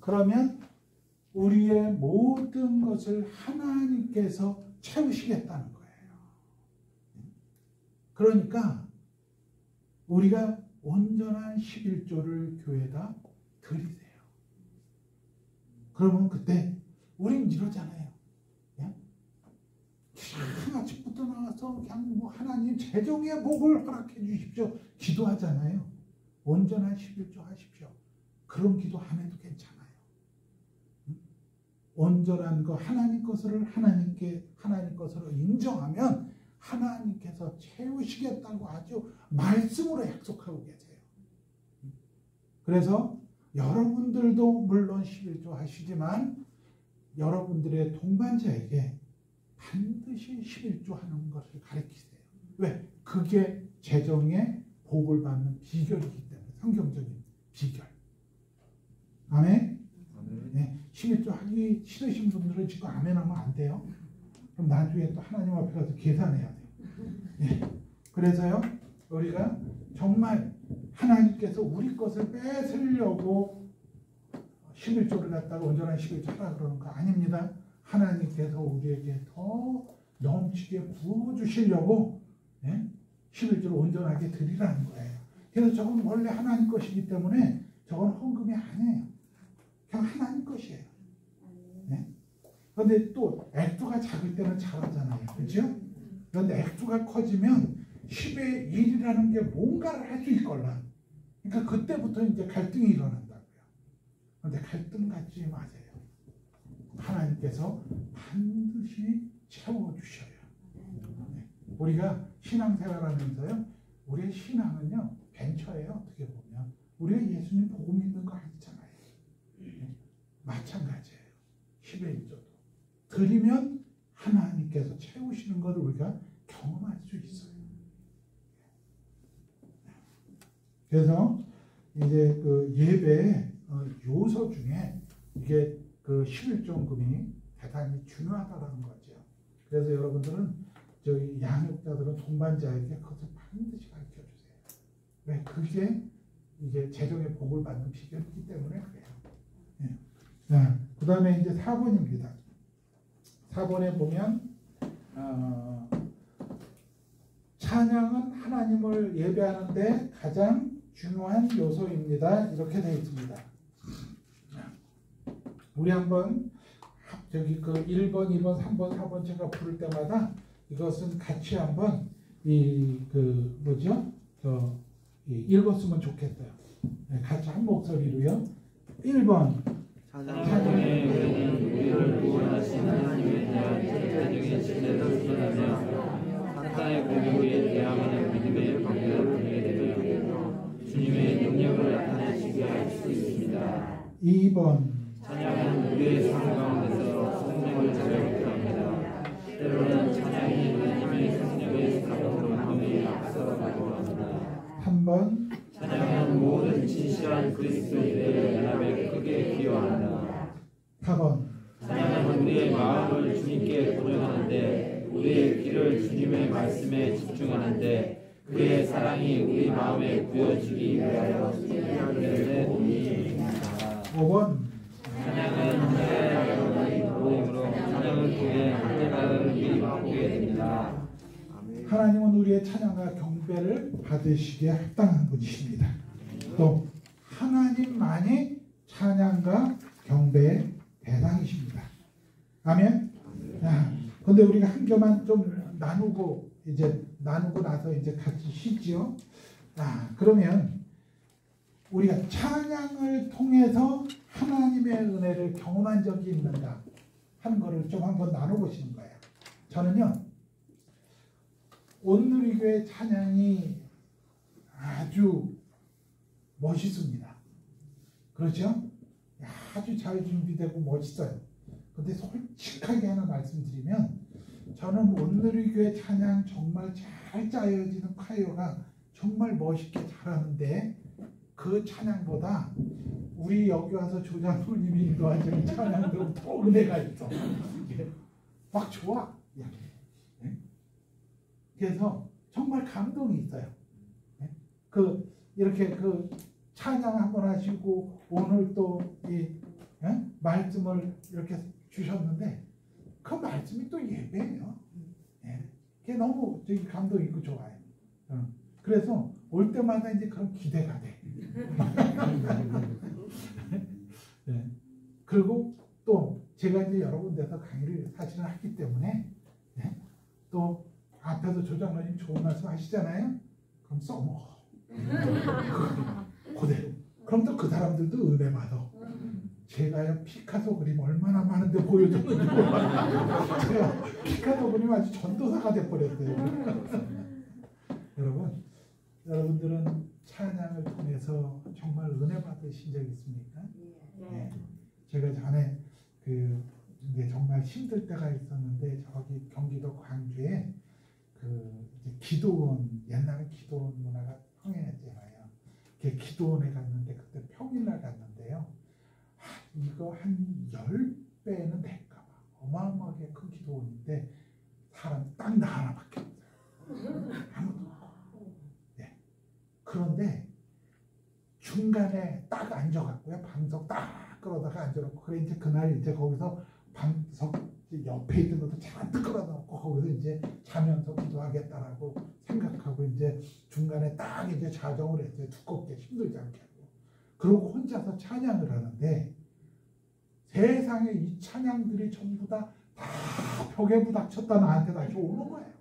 그러면 우리의 모든 것을 하나님께서 채우시겠다는 거예요. 그러니까 우리가 온전한 11조를 교회에다 드리세요. 그러면 그때 우린 이러잖아요. 아침부터 나와서 그냥 뭐 하나님 재정의 복을 허락해 주십시오. 기도하잖아요. 온전한 11조 하십시오. 그런 기도 안 해도 괜찮아요. 온전한 거 하나님 것을 하나님 것으로 인정하면 하나님께서 채우시겠다고 아주 말씀으로 약속하고 계세요. 그래서 여러분들도 물론 11조 하시지만 여러분들의 동반자에게 반드시 11조 하는 것을 가르치세요. 왜? 그게 재정의 복을 받는 비결이기 때문에 성경적인 비결. 아멘? 네, 11조 하기 싫으신 분들은 지금 아멘 하면 안 돼요. 그럼 나중에 또 하나님 앞에 가서 계산해야 돼요. 네. 그래서요 우리가 정말 하나님께서 우리 것을 뺏으려고 11조를 갖다가 온전한 11조 하라 그러는 거 아닙니다. 하나님께서 우리에게 더 넘치게 부어주시려고 11조를 온전하게 드리라는 거예요. 그래서 저건 원래 하나님 것이기 때문에 저건 헌금이 아니에요. 그냥 하나님 것이에요. 그런데 또 액수가 작을 때는 잘하잖아요. 그렇죠? 그런데 액수가 커지면 10의 1이라는 게 뭔가를 할 수 있걸라. 그러니까 그때부터 이제 갈등이 일어난다고요. 그런데 갈등 갖지 마세요. 하나님께서 반드시 채워주셔요. 우리가 신앙생활하면서요, 우리의 신앙은요 벤처예요. 어떻게 보면 우리가 예수님 복음 믿는 거 아니잖아요. 마찬가지예요. 10의 1조도 드리면 하나님께서 채우시는 것을 우리가 경험할 수 있어요. 그래서 이제 그 예배 요소 중에 이게 그 11조금이 대단히 중요하다는 거죠. 그래서 여러분들은 저희 양육자들은 동반자에게 그것을 반드시 가르쳐 주세요. 왜? 그게 이게 재정의 복을 받는 비결이기 때문에 그래요. 네. 자, 그 다음에 이제 4번입니다. 4번에 보면 찬양은 하나님을 예배하는데 가장 중요한 요소입니다. 이렇게 되어 있습니다. 우리 한번 저기 그 1번, 2번, 3번, 4번 제가 부를 때마다 이것은 같이 한번 이 그 뭐죠? 읽었으면 좋겠어요. 네, 같이 한 목소리로요. 1번 찬양의 우리를 구원하신 하나님에 대한 절대적인 신뢰를 드러내며 사탄의 공격에 대항하는 믿음의 방법을 보이게 되며 주님의 능력을 나타내시게 할 수 있습니다. 2번 찬양은 우리의 삶 가운데서 성령을 자유롭게 합니다. 때로는 찬양이 하나님의 성령의 사랑으로 운동에 앞서가고 합니다. 3번 찬양은 모든 진실한 그리스도인들의 연합에 크게 기여한다. 4번 찬양은 우리의 마음을 주님께 고정하는데 우리의 귀를 주님의 말씀에 집중하는데 그의 사랑이 우리 마음에 부여지기 위하여 준비하는 도움이 됩니다. 5번 찬양은 하나님의 도움으로 찬양을 통해 하나님을 맛보게 됩니다. 하나님은 우리의 찬양과 경배를 받으시기에 합당한 분이십니다. 또 하나님만이 찬양과 경배의 대상이십니다. 아멘. 그런데 우리가 한 교만 좀 나누고 나서 이제 같이 쉬지요. 그러면 우리가 찬양을 통해서 하나님의 은혜를 경험한 적이 있는가 하는 거를 좀 한번 나눠보시는 거예요. 저는요, 온누리교회 찬양이 아주 멋있습니다. 그렇죠? 아주 잘 준비되고 멋있어요. 근데 솔직하게 하나 말씀드리면 저는 온누리교회 찬양 정말 잘 짜여지는 콰이어가 정말 멋있게 잘하는데 그 찬양보다 우리 여기 와서 조장로님이 인도하시는 찬양들은 더 은혜가 있어. 막 좋아. 그래서 정말 감동이 있어요. 이렇게 찬양 한번 하시고 오늘 또 이 말씀을 이렇게 주셨는데 그 말씀이 또 예배예요. 그게 너무 감동 있고 좋아요. 그래서 올 때마다 이제 그런 기대가 돼. 그리고 또 제가 이제 여러 군데서 강의를 사실은 하기 때문에 또 앞에서 조장로님 좋은 말씀 하시잖아요. 그럼 써먹어. 그대로. 그럼 또 그 사람들도 은혜 받아. 제가요 피카소 그림 얼마나 많은데 보여줬는지 몰라요. 제가 피카소 그림 아주 전도사가 돼버렸어요. 여러분들은 찬양을 통해서 정말 은혜 받으신 적 있습니까? 네. 제가 전에 이게 정말 힘들 때가 있었는데 저기 경기도 광주에 이제 기도원, 옛날에 기도원 문화가 흥행했잖아요. 기도원에 갔는데 그때 평일날 갔는데요. 이거 한 10배는 될까 봐. 어마어마하게 큰 기도원인데 사람 딱 나 하나밖에 없어요. 아무도 없고. 그런데 중간에 딱 앉아갖고요. 방석 딱 끌어다가 앉아놓고 그래 이제 그날 이제 거기서 방석 옆에 있던 것도 잔뜩 끌어놓고 거기서 이제 자면서 기도하겠다라고 생각하고 이제 중간에 딱 이제 자정을 했어요. 두껍게 힘들지 않게 하고. 그러고 혼자서 찬양을 하는데 세상에 이 찬양들이 전부 다 벽에 부닥쳤다 나한테 다시 오는 거예요.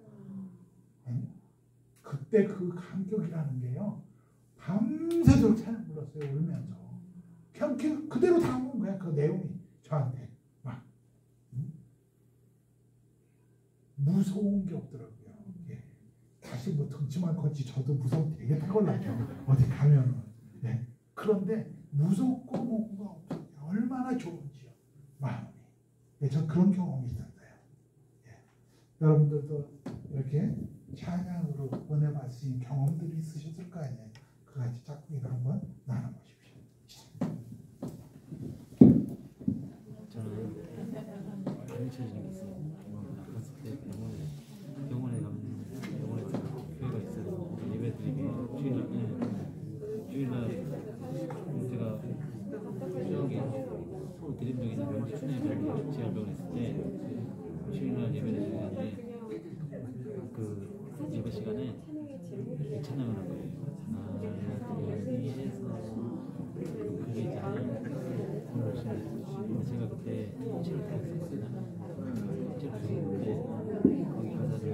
그때 그 감격이라는 게요. 밤새도록 찬양 불렀어요. 울면서. 그냥 그대로 다 온 거야. 그 내용이 저한테. 막. 무서운 게 없더라고요. 다시 뭐 등치만 컸지 저도 무서움 되게 타골라죠. 어디 가면은. 그런데 무섭고 뭐가 없어요. 얼마나 좋은지요. 마음이. 저 그런 경험이 있었어요. 여러분들도 이렇게 찬양으로 은혜 받으신 경험들이 있으셨을 거 아니에요. 그같이 자꾸 이거 한번 나눠보십시오. 저는 안 잊혀지는 게 있어요. 갔을 때 병원에 가면 교회가 있어요. 예배 드리고 주일날 제가 저기 서울 대림동에 있는 명지 춘향병원 지혈병원에 있을 때 주일날 예배를 드리는데 그 예배 시간에 이 찬양을 한 거예요. 그게 이제 제가 그때 치료 타였었거든요. 치료 중인데 거기 가사 중에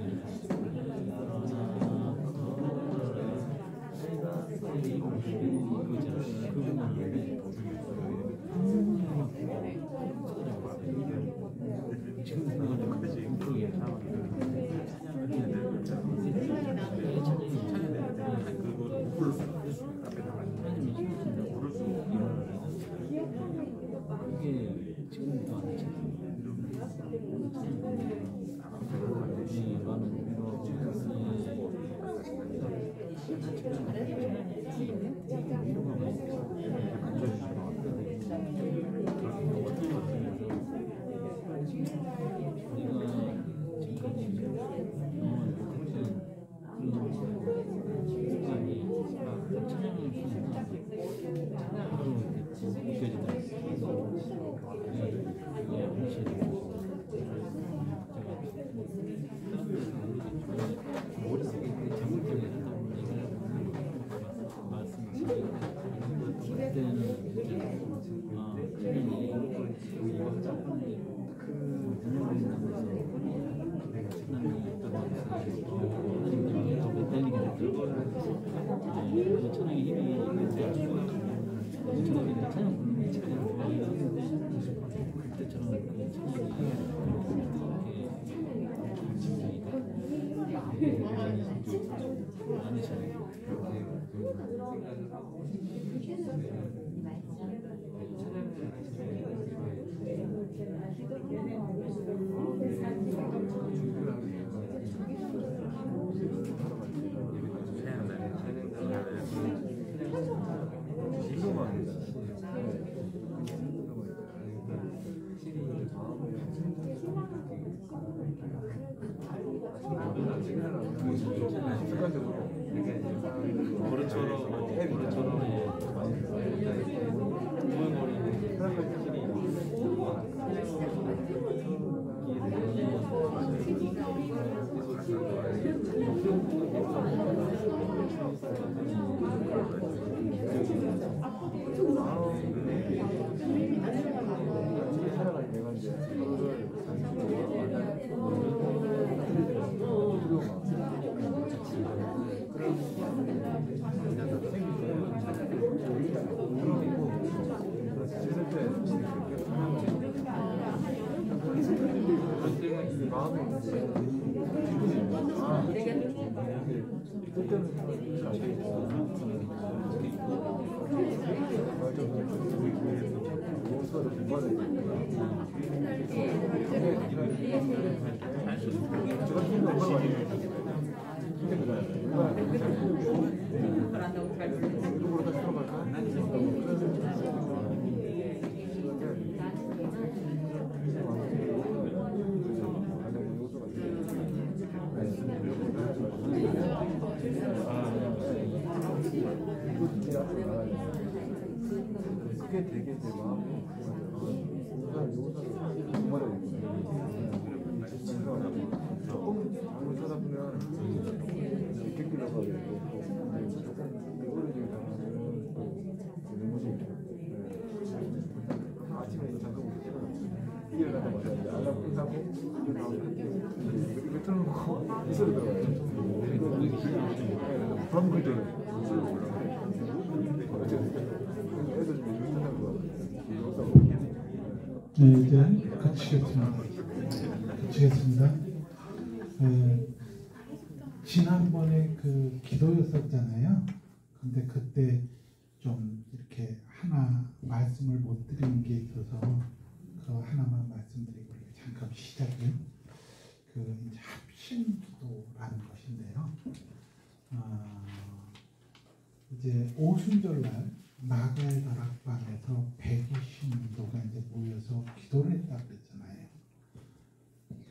그게 되게 내 마음에 정말 조금 잘못 살아보면 이렇게 끌려가고 조금 오래지게 당하면 너무 아침에 잠깐 일어나자마자 이제 알람 끈다고 이렇게 틀어놓고 이 소리 들어가요. 그런 걸 때문에 네, 이제 그치겠습니다. 지난번에 그 기도였었잖아요. 근데 그때 좀 이렇게 하나 말씀을 못 드린 게 있어서 그 하나만 말씀드리고 잠깐 시작을 그 이제 합심 기도라는 것인데요. 이제 오순절날 나갈 다락방에서 120명도가 이제 모여서 기도를 했다 그랬잖아요.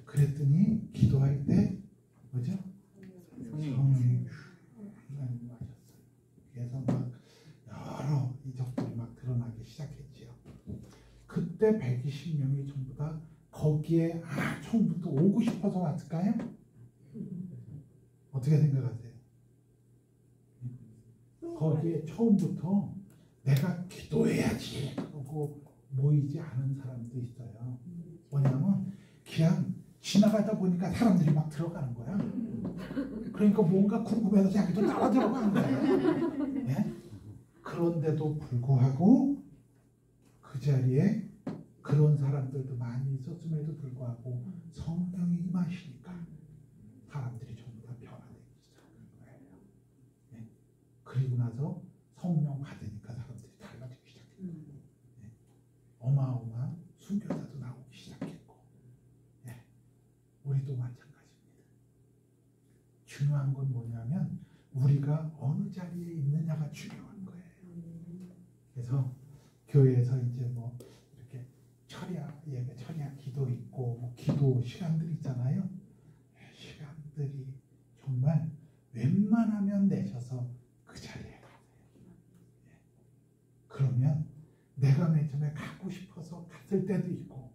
그랬더니 기도할 때 뭐죠? 성령이 하셨어요. 그래서 막 여러 이적들이 막 드러나기 시작했지요. 그때 120명이 전부 다 거기에 처음부터 오고 싶어서 왔을까요? 어떻게 생각하세요? 거기에 처음부터 내가 기도해야지 하고 모이지 않은 사람도 있어요. 뭐냐면 그냥 지나가다 보니까 사람들이 막 들어가는 거야. 그러니까 뭔가 궁금해서 자기도 따라 들어가는 거야. 네? 그런데도 불구하고 그 자리에 그런 사람들도 많이 있었음에도 불구하고 성령이 임하시니까 사람들이 전부 다 변화되기 시작한 거예요. 예. 그리고 나서 성령 받으니까 사람들이 달라지기 시작했고 예. 어마어마한 순교자도 나오기 시작했고 예. 우리도 마찬가지입니다. 중요한 건 뭐냐면 우리가 어느 자리에 있느냐가 중요한 거예요. 그래서 교회에서 이제 뭐 이렇게 철야 기도 있고 뭐 기도 시간들 있잖아요. 시간들이 정말 웬만하면 내셔서 그 자리에 가세요. 예. 그러면 내가 맨 처음에 가고 싶어서 갔을 때도 있고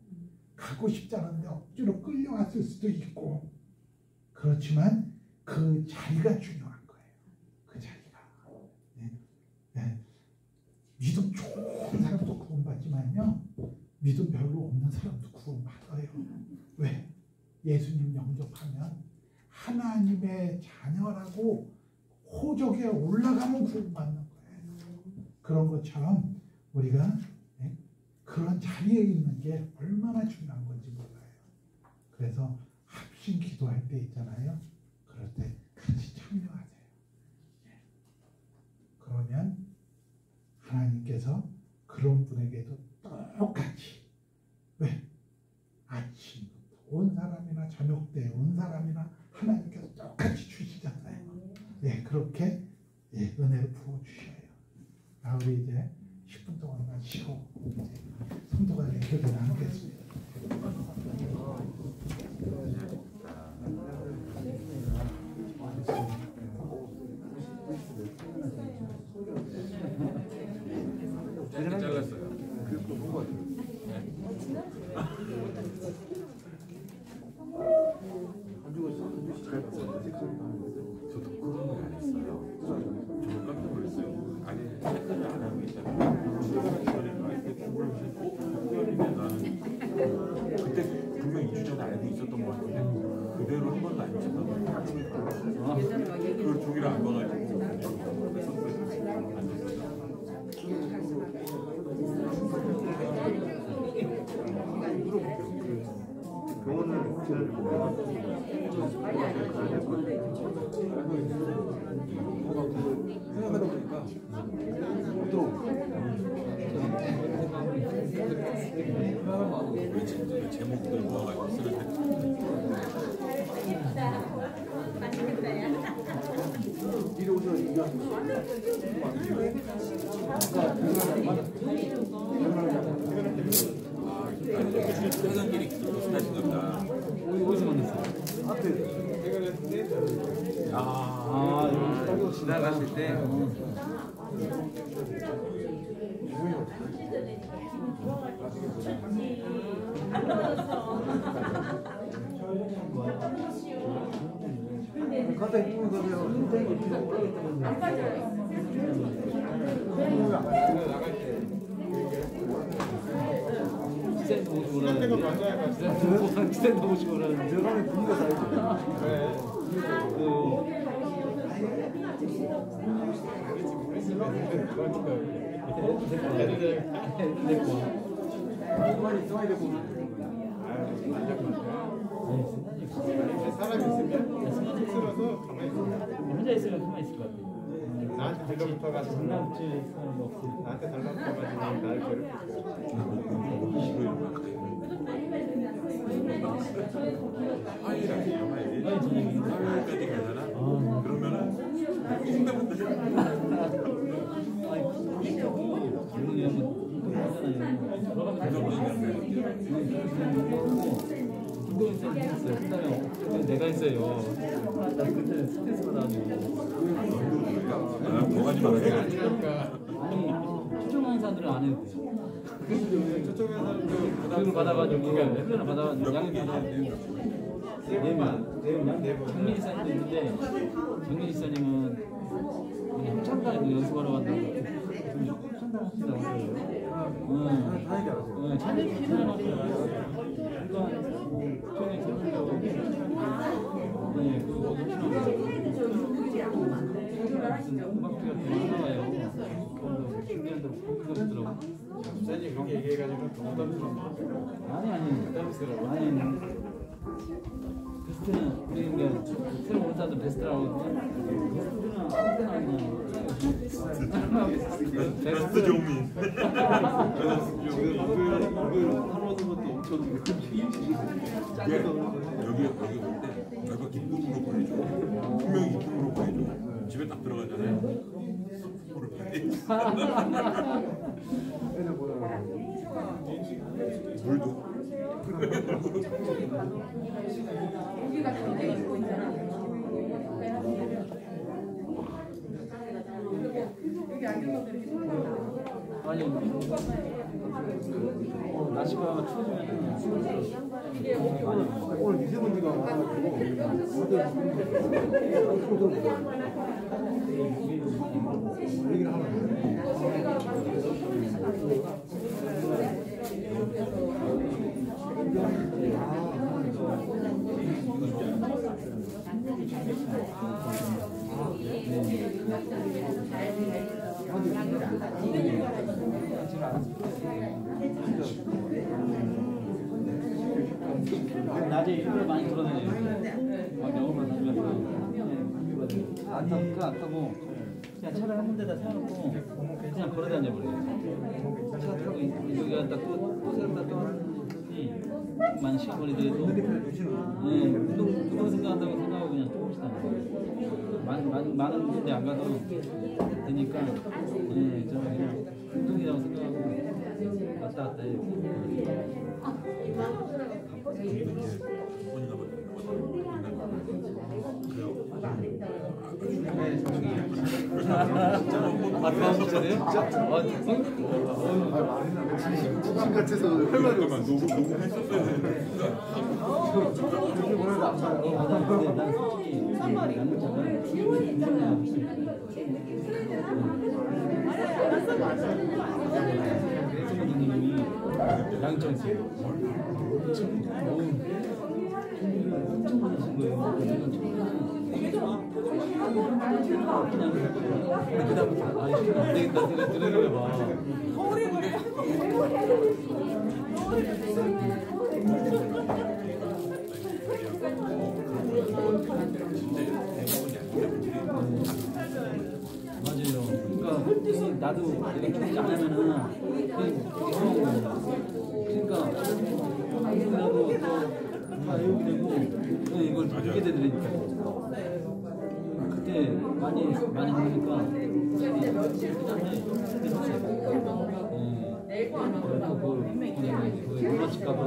가고 싶지 않은데 억지로 끌려왔을 수도 있고 그렇지만 그 자리가 중요한 거예요. 그 자리가. 예. 예. 믿음 좋은 사람도 구원받지만요. 믿음 별로 없는 사람도 구원받아요. 왜? 예수님 영접하면 하나님의 자녀라고 호적에 올라가면 구원받는 거예요. 그런 것처럼 우리가 예? 그런 자리에 있는 게 얼마나 중요한 건지 몰라요. 그래서 합심 기도할 때 있잖아요. 그럴 때 같이 참여하세요. 예. 그러면 하나님께서 그런 분에게도 똑같이 왜? 아침부터 온 사람이나 저녁 때 온 사람이나 하나님께서 똑같이 주시잖아요. 예, 그렇게 예, 은혜를 부어주셔요. 우리 이제 10분 동안만 쉬고 이제 성도간의 교제를 하겠습니다. 잘랐어요. 그래서 본 것 같아요. 안 죽었어. 안 죽었어. 잘 봤어요. 저도 그런 걸 안 했어요. 저도 깜짝 놀랐어요. 아니 체크를 안 하고 있잖아요. 그때 분명 2주 전에 알고 있었던 것 같은데 그대로 한 번도 안 있었던 것 같아요. 그걸 종이를 안 봐가지고 안 됐어요. 병원을 생각하다 보니까 왜 제목들 모아가지고 쓰는데 이리 오셔 회전길이 비슷하신 겁니다. 어디서 만났어요? 지나가실 때 갖다 입고 기사님도 오시고 그러는데 기사님도 오시고 그러는데 들어가면 분위기가 다르죠. 많이 있어야 되고. 사람이 있으면 쑥스러워서 가만히 있어. 혼자 있으면 가만히 있을 것 같아요. 나한테 달라붙어가지고 장난칠 사람이 없으니까. 나한테 달라붙어가지고 나를 괴롭힐 화요일에 영화에 아니 저녁에 화요일까지 가잖아. 그러면은 홍대부터 이분이 한번 하잖아요. 돌아가면 김동현 쌤이 했어요. 그다음에 내가 했어요. 나 그때 스트레스 받아가지고. 뭐가지 말아야 아니 초청하는 사람들은 안 해도 돼요. 초청하는 사람도 교육을 받아가지고 훈련을 받아가지고 양을 받아 장민 지사님도 있는데 장민 지사님은 합창단에도 연습하러 간다고 합창단 하신다고 하더라고요. 다행히 알았어요. 찬양 피아노 부천에 선생님도 네 그거 엄청 음악회가 더 많나 봐요. 준비한 대로 보기가 있더라고. 목사님 그렇게 얘기해가지고 부담스러워. 아니 부담스러워. 아니 베스트는 우리 그냥 새로 온 사람들 베스트라고 하거든. 베스트는 아무 때나 베스트 종민. 이걸 하는 것도 엄청 예, 여기 올 때 저희가 기쁨으로 보내줘. 분명히 기쁨으로 보내줘. 집에 딱 들어가잖아요. 선물을 보내. 물도. 아니 날씨가 추워지면 오늘 미세먼지가 많아가지고 얘기를 하면 낮에 일부러 많이 돌아다녀요. 막 영어만 다니면서 안 타고 그냥 차를 한 군데다 세워놓고 그냥 걸어다녀 버려요. 차 타고 여기 갔다 또 세웠다 또 하니 많이 시간 걸리더라도 운동 생각한다고 생각하고 그냥 조금씩 하는 거예요. 많은 군데 안 가도 되니까 저는 그냥 운동이라고 생각하고 왔다 갔다 해요. 진심 같아서 할 말이 없어. 녹음했었어야 되는데. 난 솔직히 양자가 선생님이 양정 있어요. 엄청 많으신 거예요. 그다음부터 아니 안 되겠다 생각 드는 거야 막. 맞아요. 그러니까 나도 내가 준비 안 하면은 그러니까 아무래도 다 외우게 되고 이걸 듣게 되니까 그때 많이 하니까 그걸 몰라칠까봐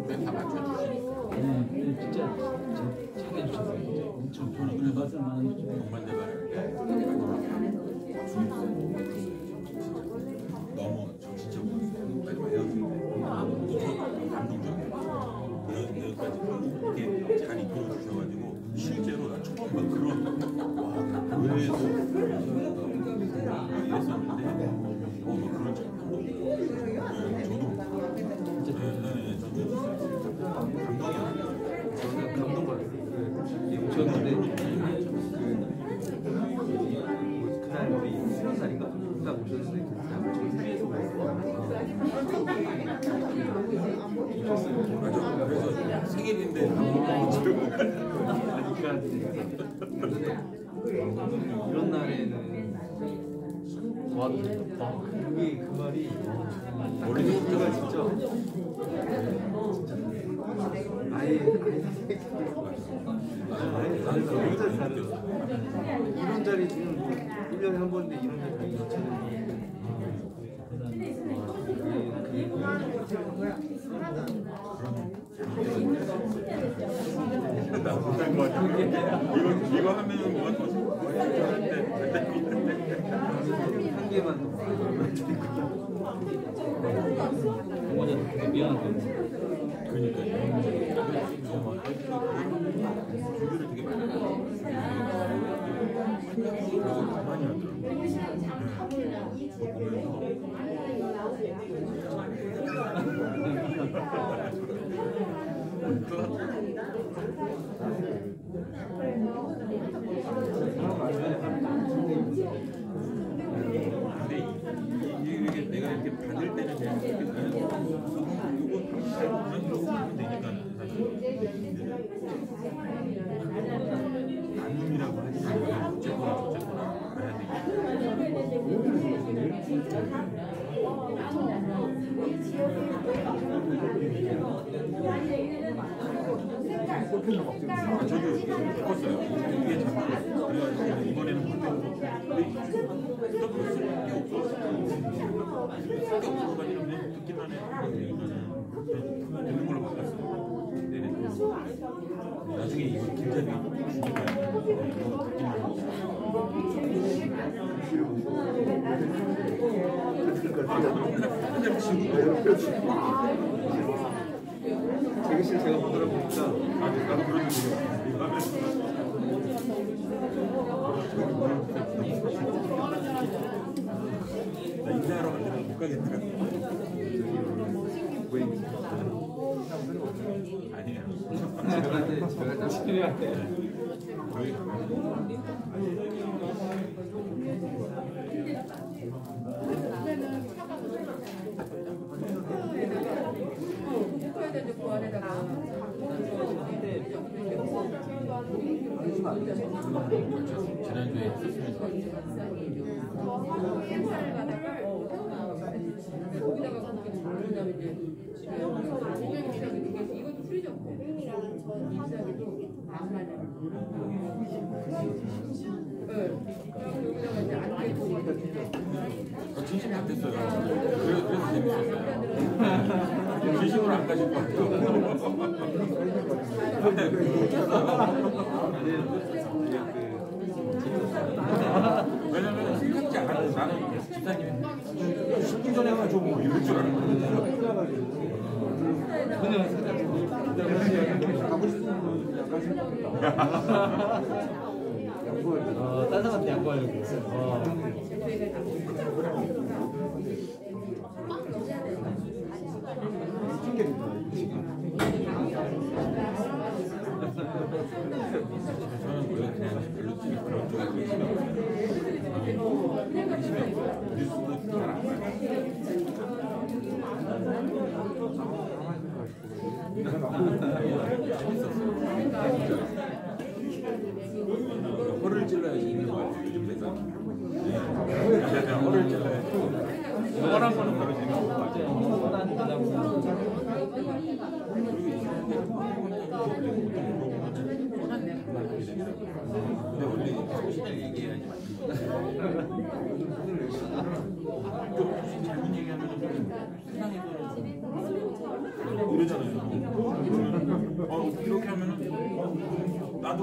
다 맞춰주시니까. 진짜 잘 해주셨어요. 엄청 좋은 말씀 많이 해주시고 정말 내가 너무 정신적으로 감동적이고 여기까지 이렇게 잘 이끌어 주셔가지고 실제로 나 처음 막 그런 와 교회에서 이랬었는데 막 그런 작품 저도 감동이었어요. 저는 감동받았어요. 오셨는데 그날 우리 수련날인가? 딱 오셨는데 그냥 저희 사이에서 맞아. 그래서 생일인데 집에 못 가니까 이런 날에는 와도 된다. 그게 그 말이 원래 우리가 진짜 아예 다른 사람 혼자 다르다. 이런 자리 지금 1년에 한 번인데 이런 자리 자체는 나 못한 거 같아. 이거 하면 뭐가 더 한 개만 더. 어머니한테 되게 미안하거든요. 그러니까 준비를 되게 많이 하고 그래서 가만히 하더라고. 그거 보면서 나눔이라고 하지 않으면 어쨌거나 알아야 저도 바꿨어요. 이게 잘못됐어요. 그래가지고 이번에는 못 되고 또 쓸게 없어가 아니라 그냥 듣기만 해. 듣는 걸로 바꿨어요. 네네. 나중에 이거 김자비 주니까 이거 듣기만 하고. 대기실 제가 못 들어보니까 나도 그런 줄 나 인사하러 가려면 못 가겠더라. 아니에요. 제가 시키려한테 저희 지난주에 했으면서 진심 같았어요. 그래서 재밌었어요. 진심으로 안 가실 것 같아요. 왜냐면 생각지 않아요. 나는 집사님이 10분 전에 가지고 뭐 이럴 줄 알았거든요. 가고 싶은 분 약간 딴 사람한테 양보하려고. 저는 원래 그냥 별로 찍을 그런 쪽에 관심이 없어요. 뉴스도 잘안 봐요. 허를 찔러야지 있는 거 같아요. 요즘 세상에. 그냥 허를 찔러야지. 뻔한 거는 별로 재미없는 거 같아요. 근데 원래 사실을 얘기해야지 또 잘못 얘기하면 세상에서는 이러잖아요. 이렇게 하면은 나도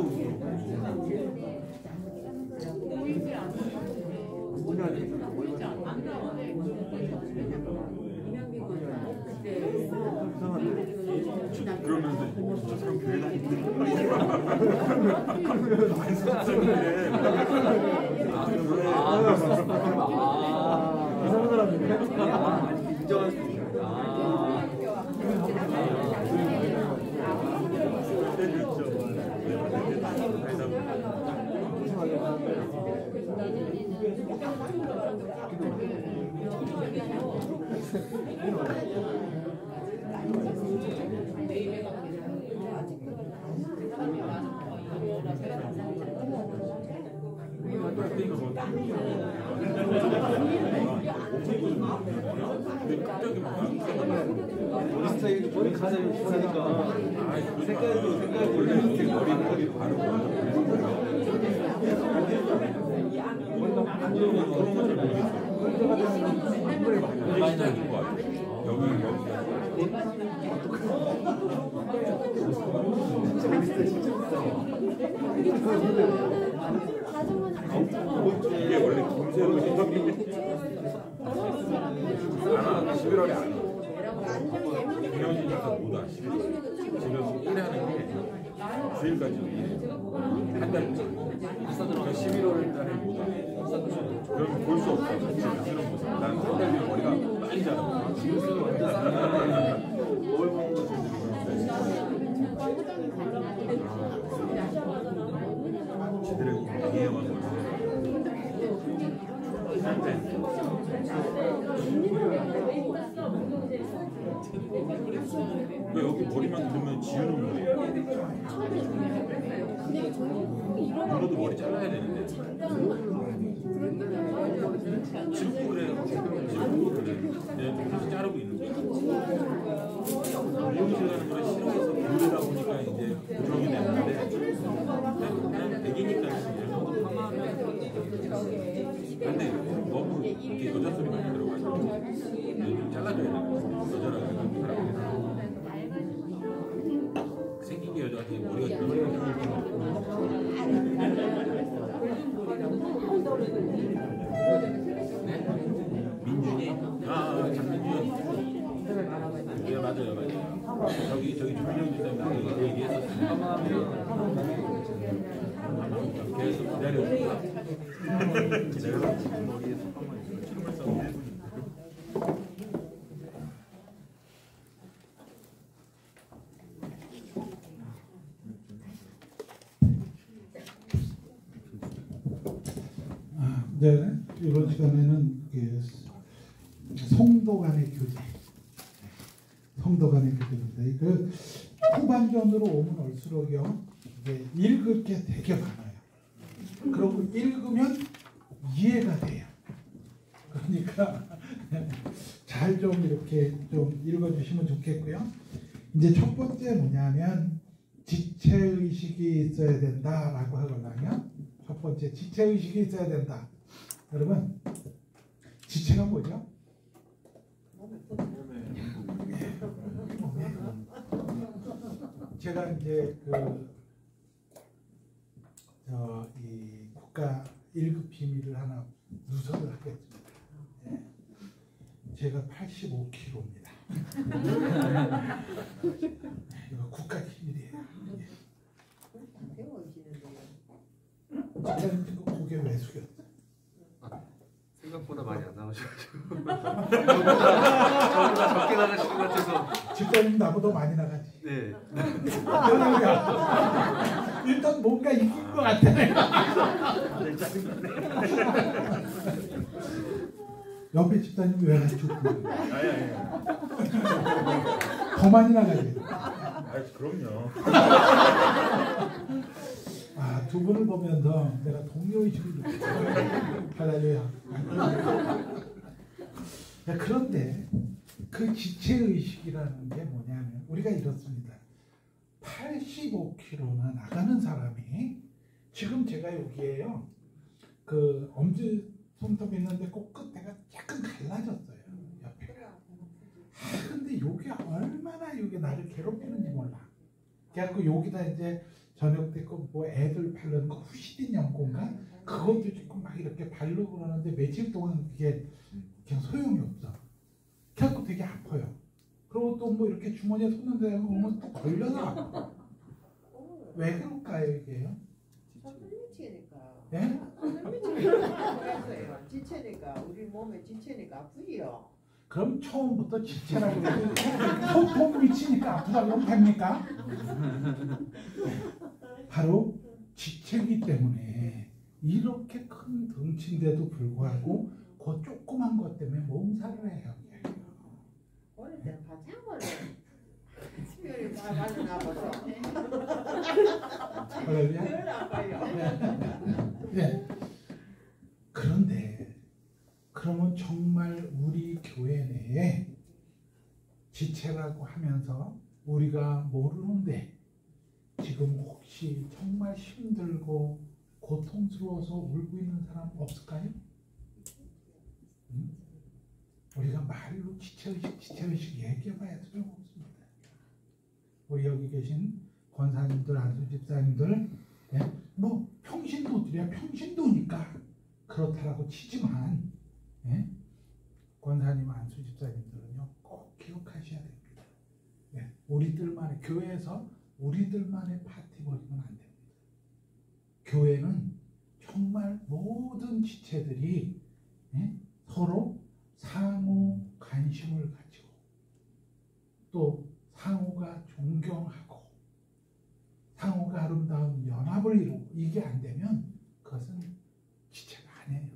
그러면서 저 사람 교회 다니는데 안 속상해. 이상한 사람이네. 인정할 수 있어. 머리 스타일이 머리 가장 비싸니까 색깔도 원래 이렇게 머리 바르고 많이 나는 거 같아요. 여기 이게 원래 김새로 11월에 안 와. 김영진이가 못 와. 지금 일하는 게 9일까지 한 달. 그러니까 11월 달에 못 와. 그럼 볼 수 없어. 지금 모습. 나는 한 달 뒤에 머리가 많이 자라. 지금 완전 지들의 이해만 보고. 왜 여기 머리만 들면 지우는 거예요? 물어도 머리 잘라야 되는데. 지금 그래요. 지금 그래. 네, 그래서 자르고 있는 거예요. 미용실 가는 걸 싫어해서 물에다 보니까 이제 고정이 됐는데 그냥 백이니까 지금. 근데 너무 이렇게 여자 소리 많이 들어가지고 좀 잘라줘야 돼요. 여자라고 사람이 생긴 게 여자 같은 머리가 민준이 장민준 네 맞아요 저기 조민영 지사님 얘기했었어요. 계속 기다려주고 머리에 턱만 있어요. 네, 이번 시간에는 성도 간의 교제, 성도 간의 교제인데 그 후반전으로 오면 올수록요 이게 읽을 게 되게 많아요. 그리고 읽으면 이해가 돼요. 그러니까 잘 좀 이렇게 좀 읽어주시면 좋겠고요. 이제 첫 번째 뭐냐면 지체의식이 있어야 된다라고 하거든요. 첫 번째 지체의식이 있어야 된다. 여러분 지체가 뭐죠? 제가 이제 이 국가 1급 비밀을 하나 누설을 하겠습니다. 예. 제가 85kg입니다. 이거 국가 기밀이에요. 제가 고개 왜 숙였어요? 생각보다 많이 안 나오셔가지고 저보다 적게 나가시는 것 같아서. 집사님 나보다 많이 나가지. 네. 일단 뭔가 이길 것 같아. 옆에 집사님 왜 같이 죽고? 더 많이 나가지. 그럼요. 두 분을 보면서 내가 동료의식을 느꼈어요. 할렐루야. 그런데 그 지체의식이라는 게 뭐냐면 우리가 이렇습니다. 85kg나 나가는 사람이 지금 제가 여기에요. 그 엄지 손톱 있는데 꼭 끝에가 약간 갈라졌어요. 옆에. 근데 요게 얼마나 요게 나를 괴롭히는지 몰라. 그래갖고 여기다 이제 저녁 때 뭐 애들 바르는 거 후시딘 연고인가? 그것도 조금 막 이렇게 바르고 그러는데 며칠 동안 그게 그냥 소용이 없어. 그래갖고 되게 아파요. 그리고 또 뭐 이렇게 주머니에 손을 대고 오면 또 걸려서 아파. 왜 그럴까요 이게요? 예? 지체니까 우리 몸에 지체니까 아프지요. 그럼 처음부터 지체라고 그러고 손톱 미치니까 아프다고 하면 됩니까? 바로 지체이기 때문에 이렇게 큰 덩치인데도 불구하고 그 조그만 것 때문에 몸살을 해요. 어릴 때는 바짝을 치료를 다 맞으나 봐서 할렐루야. 늘 아파요. 네. 그런데 그러면 정말 우리 교회 내에 지체라고 하면서 우리가 모르는데 지금 혹시 정말 힘들고 고통스러워서 울고 있는 사람 없을까요? 우리가 말로 지체의식 얘기해봐야 소용없습니다. 우리 여기 계신 권사님들, 안수 집사님들, 예? 뭐 평신도들이야 평신도니까 그렇다라고 치지만, 예? 권사님, 안수 집사님들은요 꼭 기억하셔야 됩니다. 예? 우리들만의 교회에서 우리들만의 파티 벌이면 안 됩니다. 교회는 정말 모든 지체들이, 예? 서로 상호 관심을 가지고 또 상호가 존경하고 상호가 아름다운 연합을 이루고 이게 안 되면 그것은 지체가 아니에요.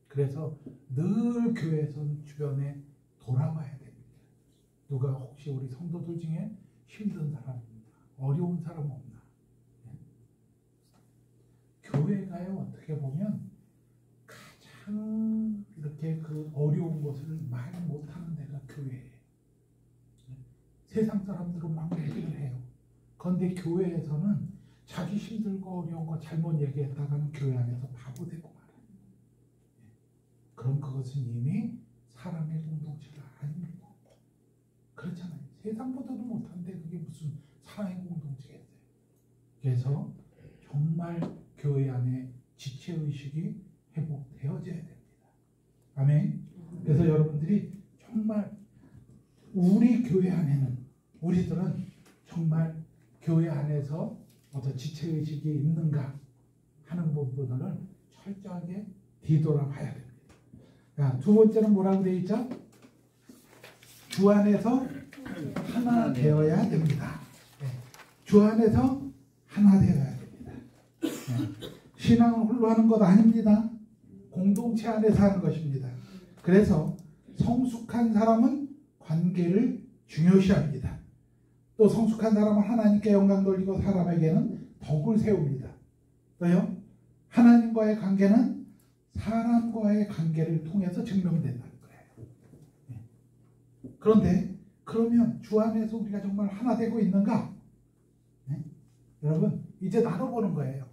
그래서 늘 교회에서는 주변에 돌아봐야 됩니다. 누가 혹시 우리 성도들 중에 힘든 사람, 어려운 사람 없나? 교회가요, 어떻게 보면 가장 이렇게 그 어려운 것을 말 못하는 데가 교회예요. 세상 사람들은 막 얘기를 해요. 그런데 교회에서는 자기 힘들고 어려운 거 잘못 얘기했다가는 교회 안에서 바보 되고 말아요. 그럼 그것은 이미 사람의 공동체가 아닙니다. 그렇잖아요. 세상보다도 못한데 그게 무슨 사랑의 공동체겠어요. 그래서 정말 교회 안에 지체의식이 회복되어져야 됩니다. 아멘. 그래서 여러분들이 정말 우리 교회 안에는, 우리들은 정말 교회 안에서 어떤 지체의식이 있는가 하는 부분을 철저하게 뒤돌아봐야 됩니다. 자, 두 번째는 뭐라고 되어 있죠? 주 안에서 하나 되어야 됩니다. 네. 주 안에서 하나 되어야 됩니다. 네. 신앙은 홀로 하는 것 아닙니다. 공동체 안에서 하는 것입니다. 그래서 성숙한 사람은 관계를 중요시합니다. 또 성숙한 사람은 하나님께 영광 돌리고 사람에게는 덕을 세웁니다. 또요, 하나님과의 관계는 사람과의 관계를 통해서 증명된다는 거예요. 네. 그런데 그러면 주 안에서 우리가 정말 하나 되고 있는가? 네? 여러분, 이제 나눠보는 거예요.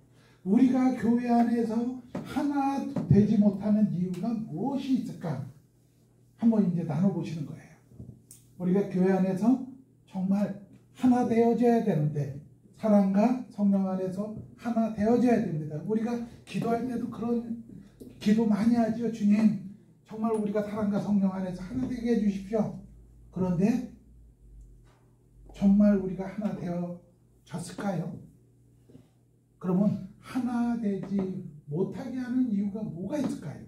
우리가 교회 안에서 하나 되지 못하는 이유가 무엇이 있을까? 한번 이제 나눠보시는 거예요. 우리가 교회 안에서 정말 하나 되어져야 되는데, 사랑과 성령 안에서 하나 되어져야 됩니다. 우리가 기도할 때도 그런 기도 많이 하죠. 주님, 정말 우리가 사랑과 성령 안에서 하나 되게 해주십시오. 그런데 정말 우리가 하나 되어졌을까요? 그러면 하나 되지 못하게 하는 이유가 뭐가 있을까요?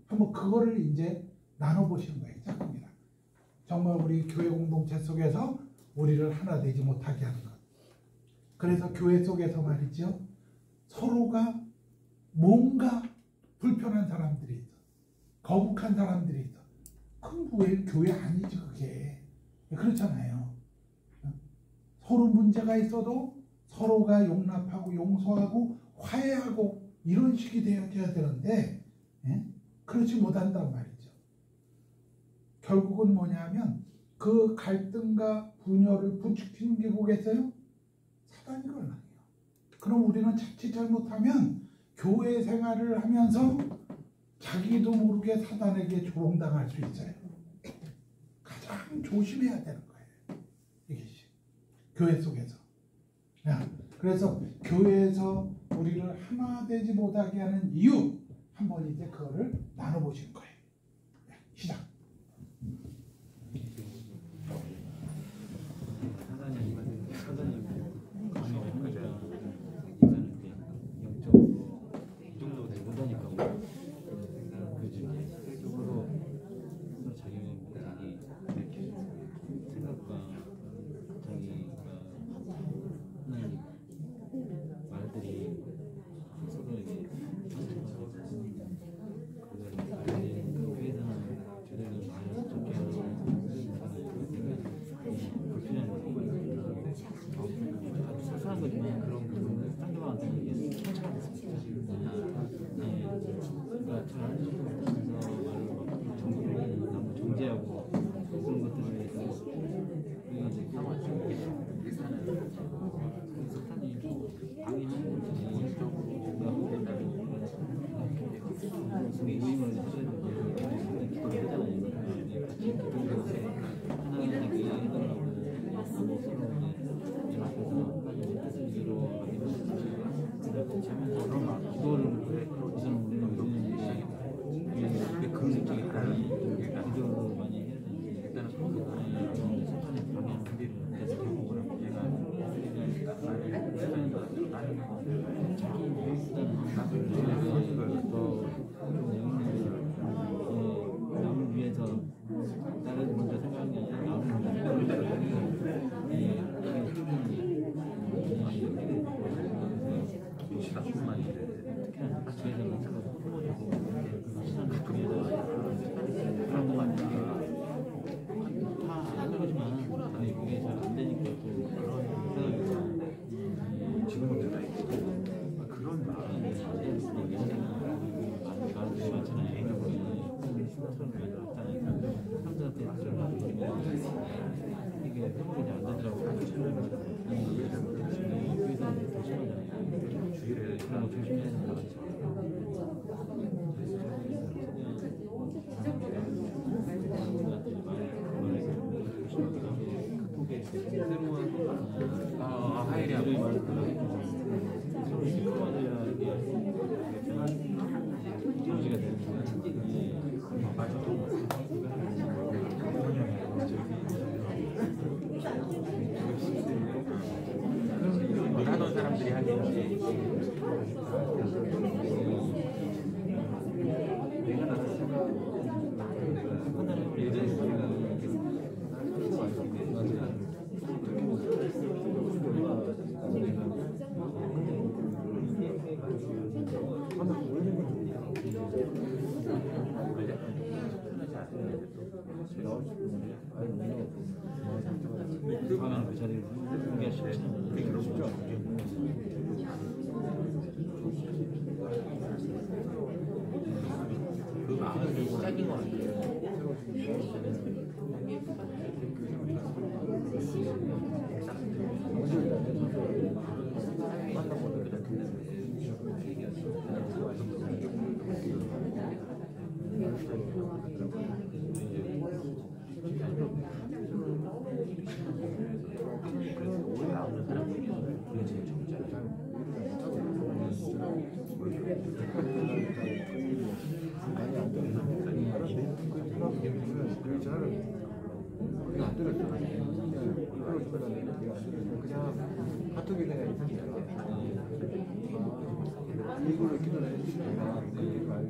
한번 그거를 이제 나눠보시는 거예요. 시작합니다. 정말 우리 교회 공동체 속에서 우리를 하나 되지 못하게 하는 것. 그래서 교회 속에서 말이죠, 서로가 뭔가 불편한 사람들이 있어, 거북한 사람들이 있어. 그럼 왜 교회 아니지 그게? 그렇잖아요. 서로 문제가 있어도 서로가 용납하고 용서하고 화해하고 이런 식이 되어야 되는데, 그렇지 못한단 말이죠. 결국은 뭐냐면 그 갈등과 분열을 부추기는 게 뭐겠어요? 사단이거든요. 그럼 우리는 자칫 잘못하면 교회 생활을 하면서 자기도 모르게 사단에게 조롱당할 수 있어요. 가장 조심해야 되는 거예요. 이것이 교회 속에서. 그래서 교회에서 우리를 하나 되지 못하게 하는 이유, 한번 이제 그거를 나눠보시는 거예요. 시작. 사단이 강의 없으니까 인사는 영적으로 이 정도 되고 못하니까 그 중에 서로 자기 이렇게 생각과 자기가 하는 말들이 서로에게 교회에서는 제대로 말을 듣게 사소한 거지만 그런 부분은 상대방한테 상처가 됐습니다. 그러니까 잘하는 척 못하면서 말을 막 정죄하고 그런 것들에 대해서 우리가 이제 사탄이 방해하는 거지. 모임을 해줘야 되고 기도를 하잖아요. 같이 기도를 해서 하나님께 해달라고 서로 연합해서 하나님의 뜻을 이루어가기로 같이 하면서 기도를 우선 우리는 그 직책이 기도를 많이 해야 되는데 일단은 사탄의 방향을 그래서 결국은 얘가 자기 유익보다는 남을 위해서 나를 먼저 생각하는 게 아니라 남을 먼저 생각하는 교회에서 서로 풀어주고 신앙 교회에서 그런 거 같은 게 다 안 그러지만 이게 회복이 잘 안 되더라고요. 그래서 더 심하잖아요. 주의를 그런 거 조심해야 되는 거 같죠. 하이리아 이루어지가 되는 거예요. 하던 사람들이 하겠지. 내가 나서가 판단을 예전에 그 자리를 공개할 수 있죠. 그 마음이 시작인 것 같아요. 그냥 카톡이 그냥 이걸로 기도를 해주시니까 그렇게 말이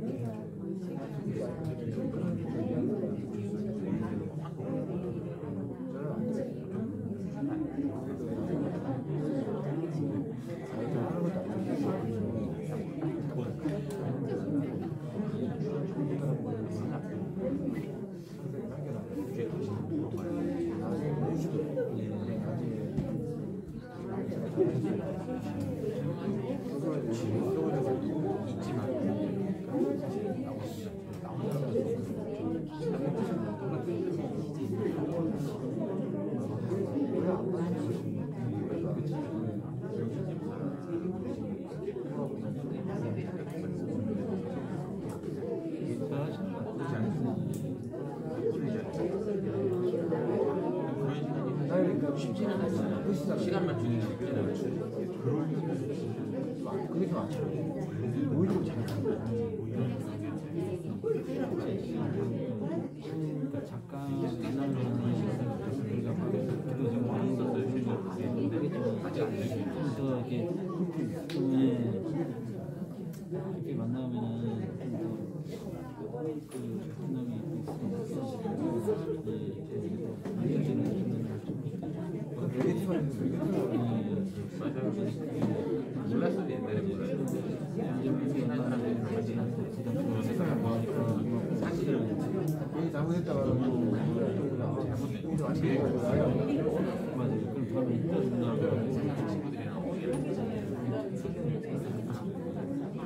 쉽지는 않아요. 시간만 주는 게 쉽지는 않아요. 그게 좀 많죠. 오히려 잘하는 그러니까 잠깐 만나는 우리가 그래도 지금 많은 것들 되겠지만 아직 안 되죠. 더 이렇게 이렇게 만나면은 그 분명히 몰랐어요. 옛날에 사실은 잘못했다가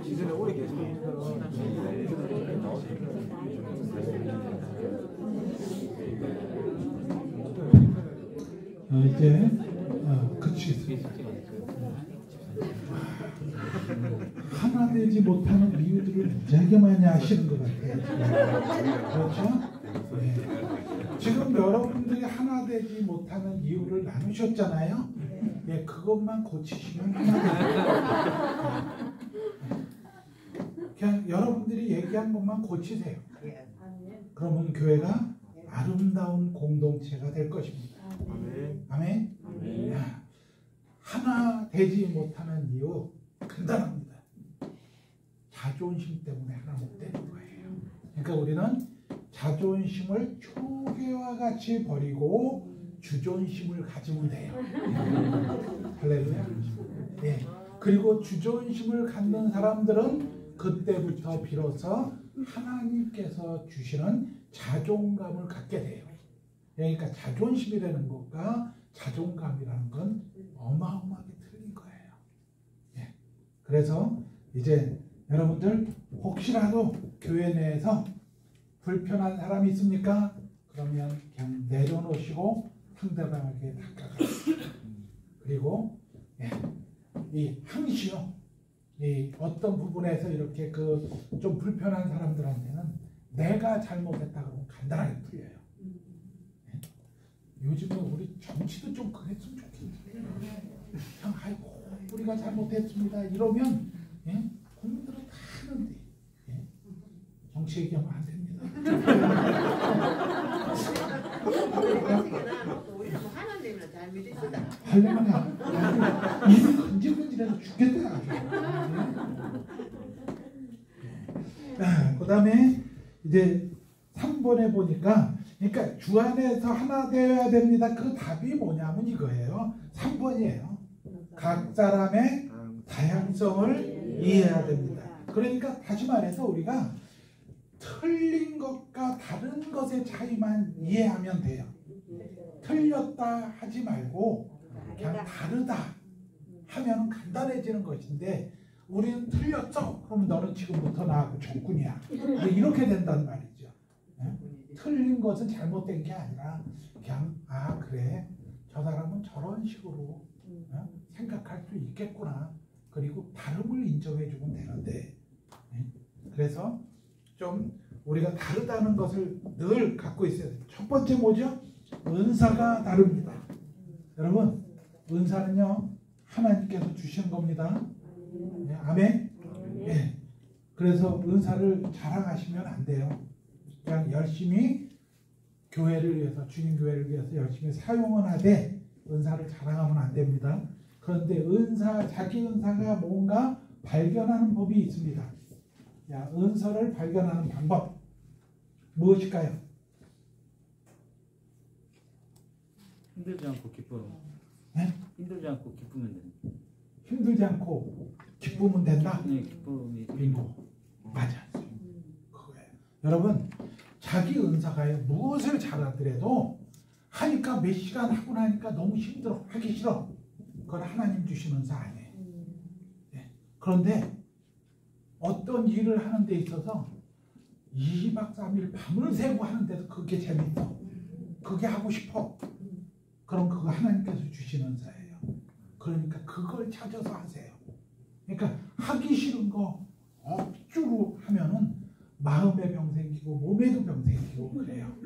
시즌에 오래 계시는 이제 그치 하나 되지 못하는 이유들을 무지하게 많이 아시는 것 같아요. 그렇죠? 네. 지금 여러분들이 하나 되지 못하는 이유를 나누셨잖아요. 예, 그것만 고치시면 하나 돼요. 그냥 여러분들이 얘기한 것만 고치세요. 그러면 교회가 아름다운 공동체가 될 것입니다. 아멘. 하나 되지 못하는 이유 간단합니다. 자존심 때문에 하나 못 되는 거예요. 그러니까 우리는 자존심을 초계와 같이 버리고 주존심을 가지면 돼요. 할렐루야. 예. 그리고 주존심을 갖는 사람들은 그때부터 비로소 하나님께서 주시는 자존감을 갖게 돼요. 그러니까 자존심이라는 것과 자존감이라는 건 어마어마하게 틀린 거예요. 예. 그래서 이제 여러분들 혹시라도 교회 내에서 불편한 사람이 있습니까? 그러면 그냥 내려놓으시고 상대방에게 다가가시죠. 그리고 이 항시요. 이 어떤 부분에서 이렇게 그 좀 불편한 사람들한테는 내가 잘못했다 그러면 간단하게 풀려요. 요즘은 우리 정치도 좀 그랬으면 좋겠는데 그냥 아이고 우리가 잘못했습니다 이러면 국민들은 다 하는데 정치 얘기하면 안 됩니다. 우리는 뭐 하나님을 잘 믿으시다. 하려면 입이 근질근질해서 죽겠다. 그 다음에 이제 3번에 보니까 그러니까 주 안에서 하나 되어야 됩니다. 그 답이 뭐냐면 이거예요. 3번이에요. 각 사람의 다양성을 이해해야 됩니다. 그러니까 다시 말해서 우리가 틀린 것과 다른 것의 차이만 이해하면 돼요. 틀렸다 하지 말고 그냥 다르다 하면 간단해지는 것인데 우리는 틀렸어. 그럼 너는 지금부터 나하고 적군이야. 이렇게 된단 말이죠. 틀린 것은 잘못된 게 아니라 그냥 아 그래 저 사람은 저런 식으로 생각할 수 있겠구나. 그리고 다름을 인정해주면 되는데 그래서 좀 우리가 다르다는 것을 늘 갖고 있어야 돼요. 첫 번째 뭐죠? 은사가 다릅니다. 여러분 은사는요 하나님께서 주시는 겁니다. 아멘. 그래서 은사를 자랑하시면 안 돼요. 그냥 열심히 교회를 위해서 주님 교회를 위해서 열심히 사용은 하되 은사를 자랑하면 안 됩니다. 그런데 자기 은사가 뭔가 발견하는 법이 있습니다. 은사를 발견하는 방법 무엇일까요? 힘들지 않고 기뻐. 힘들지 않고 기쁘면 된다. 힘들지 않고 기쁘면 된다. 네, 기쁨이 빙고. 맞아. 그거예요. 여러분 자기 은사가요 무엇을 잘하더라도 하니까 몇 시간 하고 나니까 너무 힘들어 하기 싫어. 그건 하나님 주신 은사 아니에요. 그런데 어떤 일을 하는 데 있어서 2박 3일 밤을 새고 하는데도 그게 재밌어. 그게 하고 싶어. 그럼 그거 하나님께서 주신 은사예요. 그러니까 그걸 찾아서 하세요. 그러니까 하기 싫은 거 억지로 하면은 마음에 병 생기고 몸에도 병 생기고 그래요.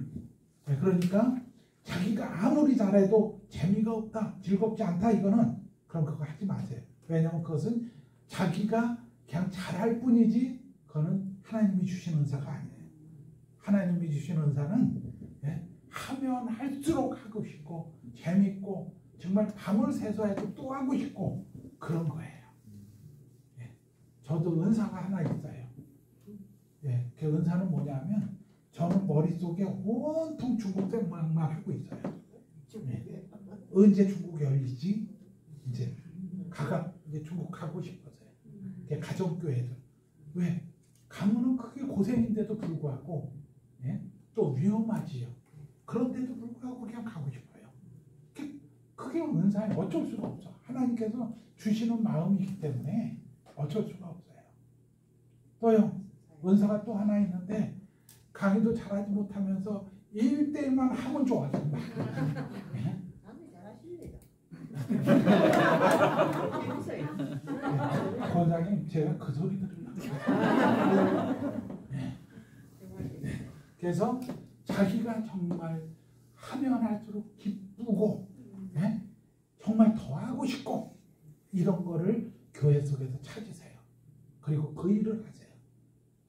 그러니까 자기가 아무리 잘해도 재미가 없다, 즐겁지 않다 이거는 그럼 그거 하지 마세요. 왜냐하면 그것은 자기가 그냥 잘할 뿐이지 그거는 하나님이 주신 은사가 아니에요. 하나님이 주신 은사는 하면 할수록 하고 싶고 재밌고 정말 밤을 새서 해도 또 하고 싶고 그런 거예요. 저도 은사가 하나 있어요. 그 은사는 뭐냐면 저는 머릿속에 온통 중국 생각만 하고 있어요. 언제 중국 열리지? 이제 이제 중국 가고 싶어서요. 가정교회들 왜? 가면은 그게 고생인데도 불구하고 또 위험하지요. 그런데도 불구하고 그냥 가고 싶어요. 그게 은사예요. 어쩔 수가 없어. 하나님께서 주시는 마음이기 때문에 어쩔 수가 없어요. 또요 은사가 또 하나 있는데 강의도 잘하지 못하면서 1대1만 하면 좋아 정말. 남이 잘하십니다. 재밌어요. 권장님 제가 그 소리 들으려고. 그래서 자기가 정말 하면 할수록 기쁘고 정말 더 하고 싶고 이런 거를 교회 속에서 찾으세요. 그리고 그 일을 하세요.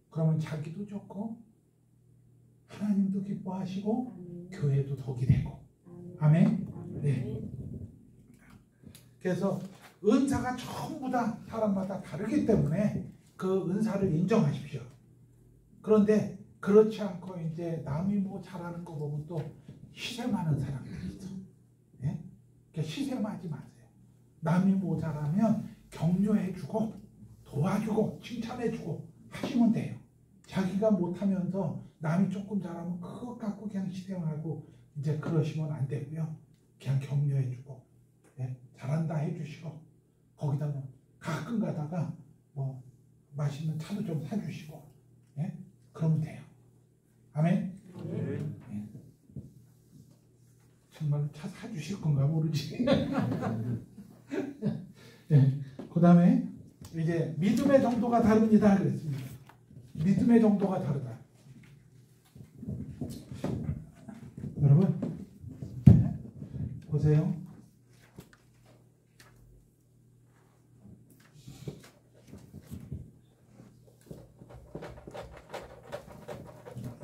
그러면 자기도 좋고 하나님도 기뻐하시고 교회도 덕이 되고. 아멘. 네. 그래서 은사가 전부 다 사람마다 다르기 때문에 그 은사를 인정하십시오. 그런데 그렇지 않고 이제 남이 뭐 잘하는 거 보면 또 시샘하는 사람들이 있어. 그러니까 시샘하지 마세요. 남이 뭐 잘하면 격려해주고 도와주고 칭찬해주고 하시면 돼요. 자기가 못하면서 남이 조금 잘하면 그것 갖고 그냥 시샘하고 이제 그러시면 안 되고요. 그냥 격려해주고 잘한다 해주시고 거기다가 가끔 가다가 뭐 맛있는 차도 좀 사주시고 그러면 돼요. 아멘. 주실 건가 모르지. 예, 그 다음에 이제 믿음의 정도가 다릅니다 그랬습니다. 믿음의 정도가 다르다. 여러분 보세요.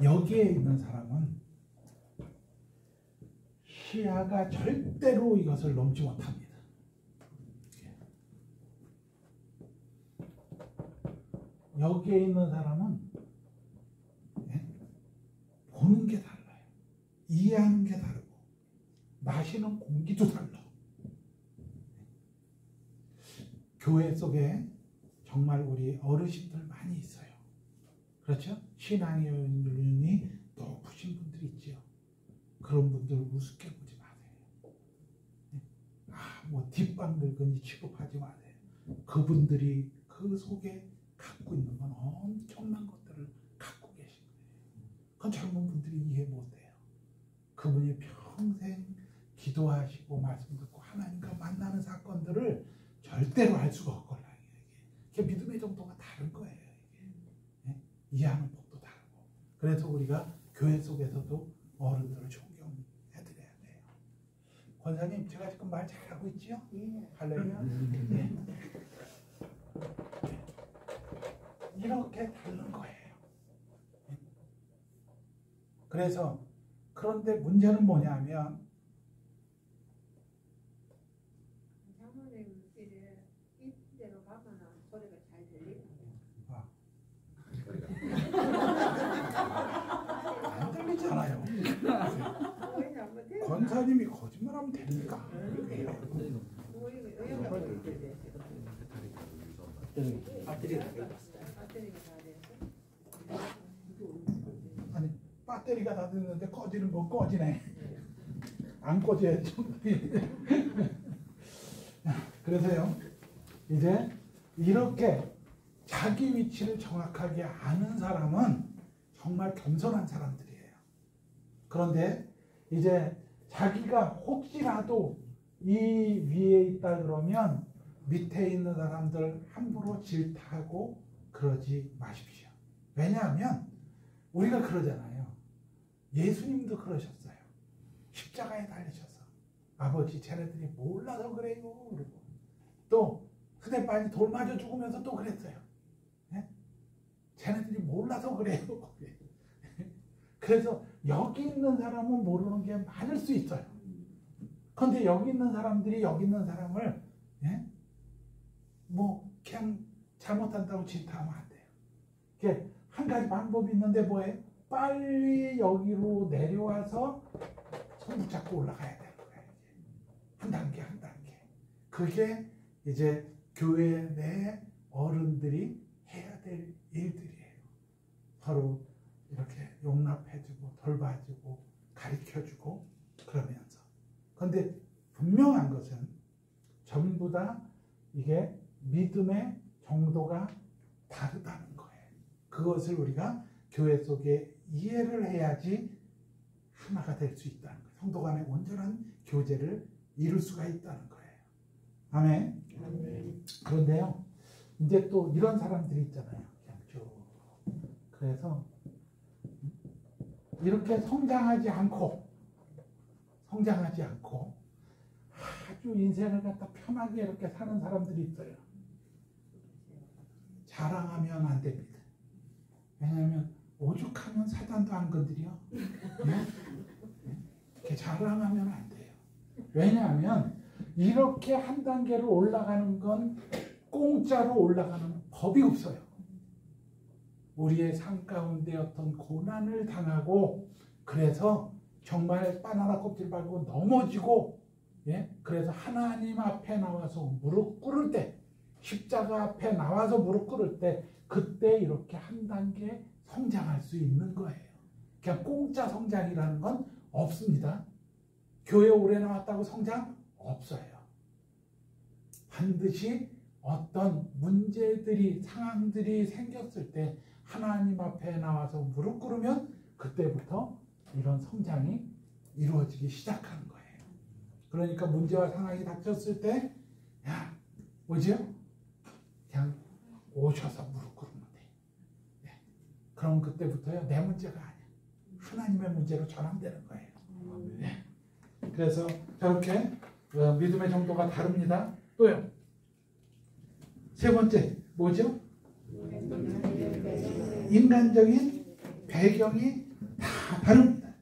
여기에 있는 사람은 시야가 절대로 이것을 넘지 못합니다. 여기에 있는 사람은 보는 게 달라요. 이해하는 게 다르고 마시는 공기도 달라. 교회 속에 정말 우리 어르신들 많이 있어요. 그렇죠? 신앙의 연륜이 높으신 분들이 있죠. 그런 분들 우습게 보지 마세요. 뭐 뒷방 늙은이 취급하지 마세요. 그분들이 그 속에 갖고 있는 건 엄청난 것들을 갖고 계신 거예요. 그건 젊은 분들이 이해 못해요. 그분이 평생 기도하시고 말씀 듣고 하나님과 만나는 사건들을 절대로 알 수가 없거든요. 이게 믿음의 정도가 다른 거예요. 이게. 이해하는 법도 다르고. 그래서 우리가 교회 속에서도 어른들을 존경해드려야 돼요. 권사님, 제가 지금 말 잘하고 있죠? 할렐루야. 네. 이렇게 다른 거예요. 그래서 그런데 문제는 뭐냐면 장모님끼리 이대로 가거나 소리가 잘 안 들리잖아요. 들리고 권사님이 거짓말하면 됩니까? 아니 배터리가 다 됐는데 꺼지는 건 꺼지네. 안 꺼져야죠. 그래서요 이제 이렇게 자기 위치를 정확하게 아는 사람은 정말 겸손한 사람들이에요. 그런데 이제 자기가 혹시라도 이 위에 있다 그러면 밑에 있는 사람들 함부로 질타하고 그러지 마십시오. 왜냐하면 우리가 그러잖아요. 예수님도 그러셨어요. 십자가에 달리셔서 아버지 쟤네들이 몰라서 그래요. 그러고 또 스데반이 돌 맞아 죽으면서 또 그랬어요. 네? 쟤네들이 몰라서 그래요. 그래서 여기 있는 사람은 모르는 게 많을 수 있어요. 그런데 여기 있는 사람들이 여기 있는 사람을 뭐 그냥 잘못한다고 질타하면 안 돼요. 이게 한 가지 방법이 있는데 뭐예요? 빨리 여기로 내려와서 손 붙잡고 올라가야 되는 거예요. 한 단계 한 단계. 그게 이제 교회 내 어른들이 해야 될 일들이에요. 서로 이렇게 용납해주고 돌봐주고 가르쳐주고 그러면서. 그런데 분명한 것은 전부 다 이게 믿음의 정도가 다르다는 거예요. 그것을 우리가 교회 속에 이해를 해야지 하나가 될 수 있다는 거예요. 성도 간의 온전한 교제를 이룰 수가 있다는 거예요. 아멘. 그런데요, 이제 또 이런 사람들이 있잖아요. 그냥 쭉. 그래서 이렇게 성장하지 않고 아주 인생을 갖다 편하게 이렇게 사는 사람들이 있어요. 자랑하면 안 됩니다. 왜냐하면 오죽하면 사단도 안 건드려. 이렇게 자랑하면 안 돼요. 왜냐하면 이렇게 한 단계로 올라가는 건 공짜로 올라가는 법이 없어요. 우리의 삶 가운데 어떤 고난을 당하고 그래서 정말 바나나 껍질 밟고 넘어지고 그래서 하나님 앞에 나와서 무릎 꿇을 때 십자가 앞에 나와서 무릎 꿇을 때 그때 이렇게 한 단계 성장할 수 있는 거예요. 그냥 공짜 성장이라는 건 없습니다. 교회 오래 나왔다고 성장 없어요. 반드시 어떤 문제들이 상황들이 생겼을 때 하나님 앞에 나와서 무릎 꿇으면 그때부터 이런 성장이 이루어지기 시작하는 거예요. 그러니까 문제와 상황이 닥쳤을 때, 야, 뭐지요? 그냥 오셔서 무릎 꿇으면 돼. 네. 그럼 그때부터요, 내 문제가 아니야. 하나님의 문제로 전환되는 거예요. 네. 그래서 저렇게 믿음의 정도가 다릅니다. 또요. 세 번째, 뭐죠? 인간적인 배경이 다 다릅니다.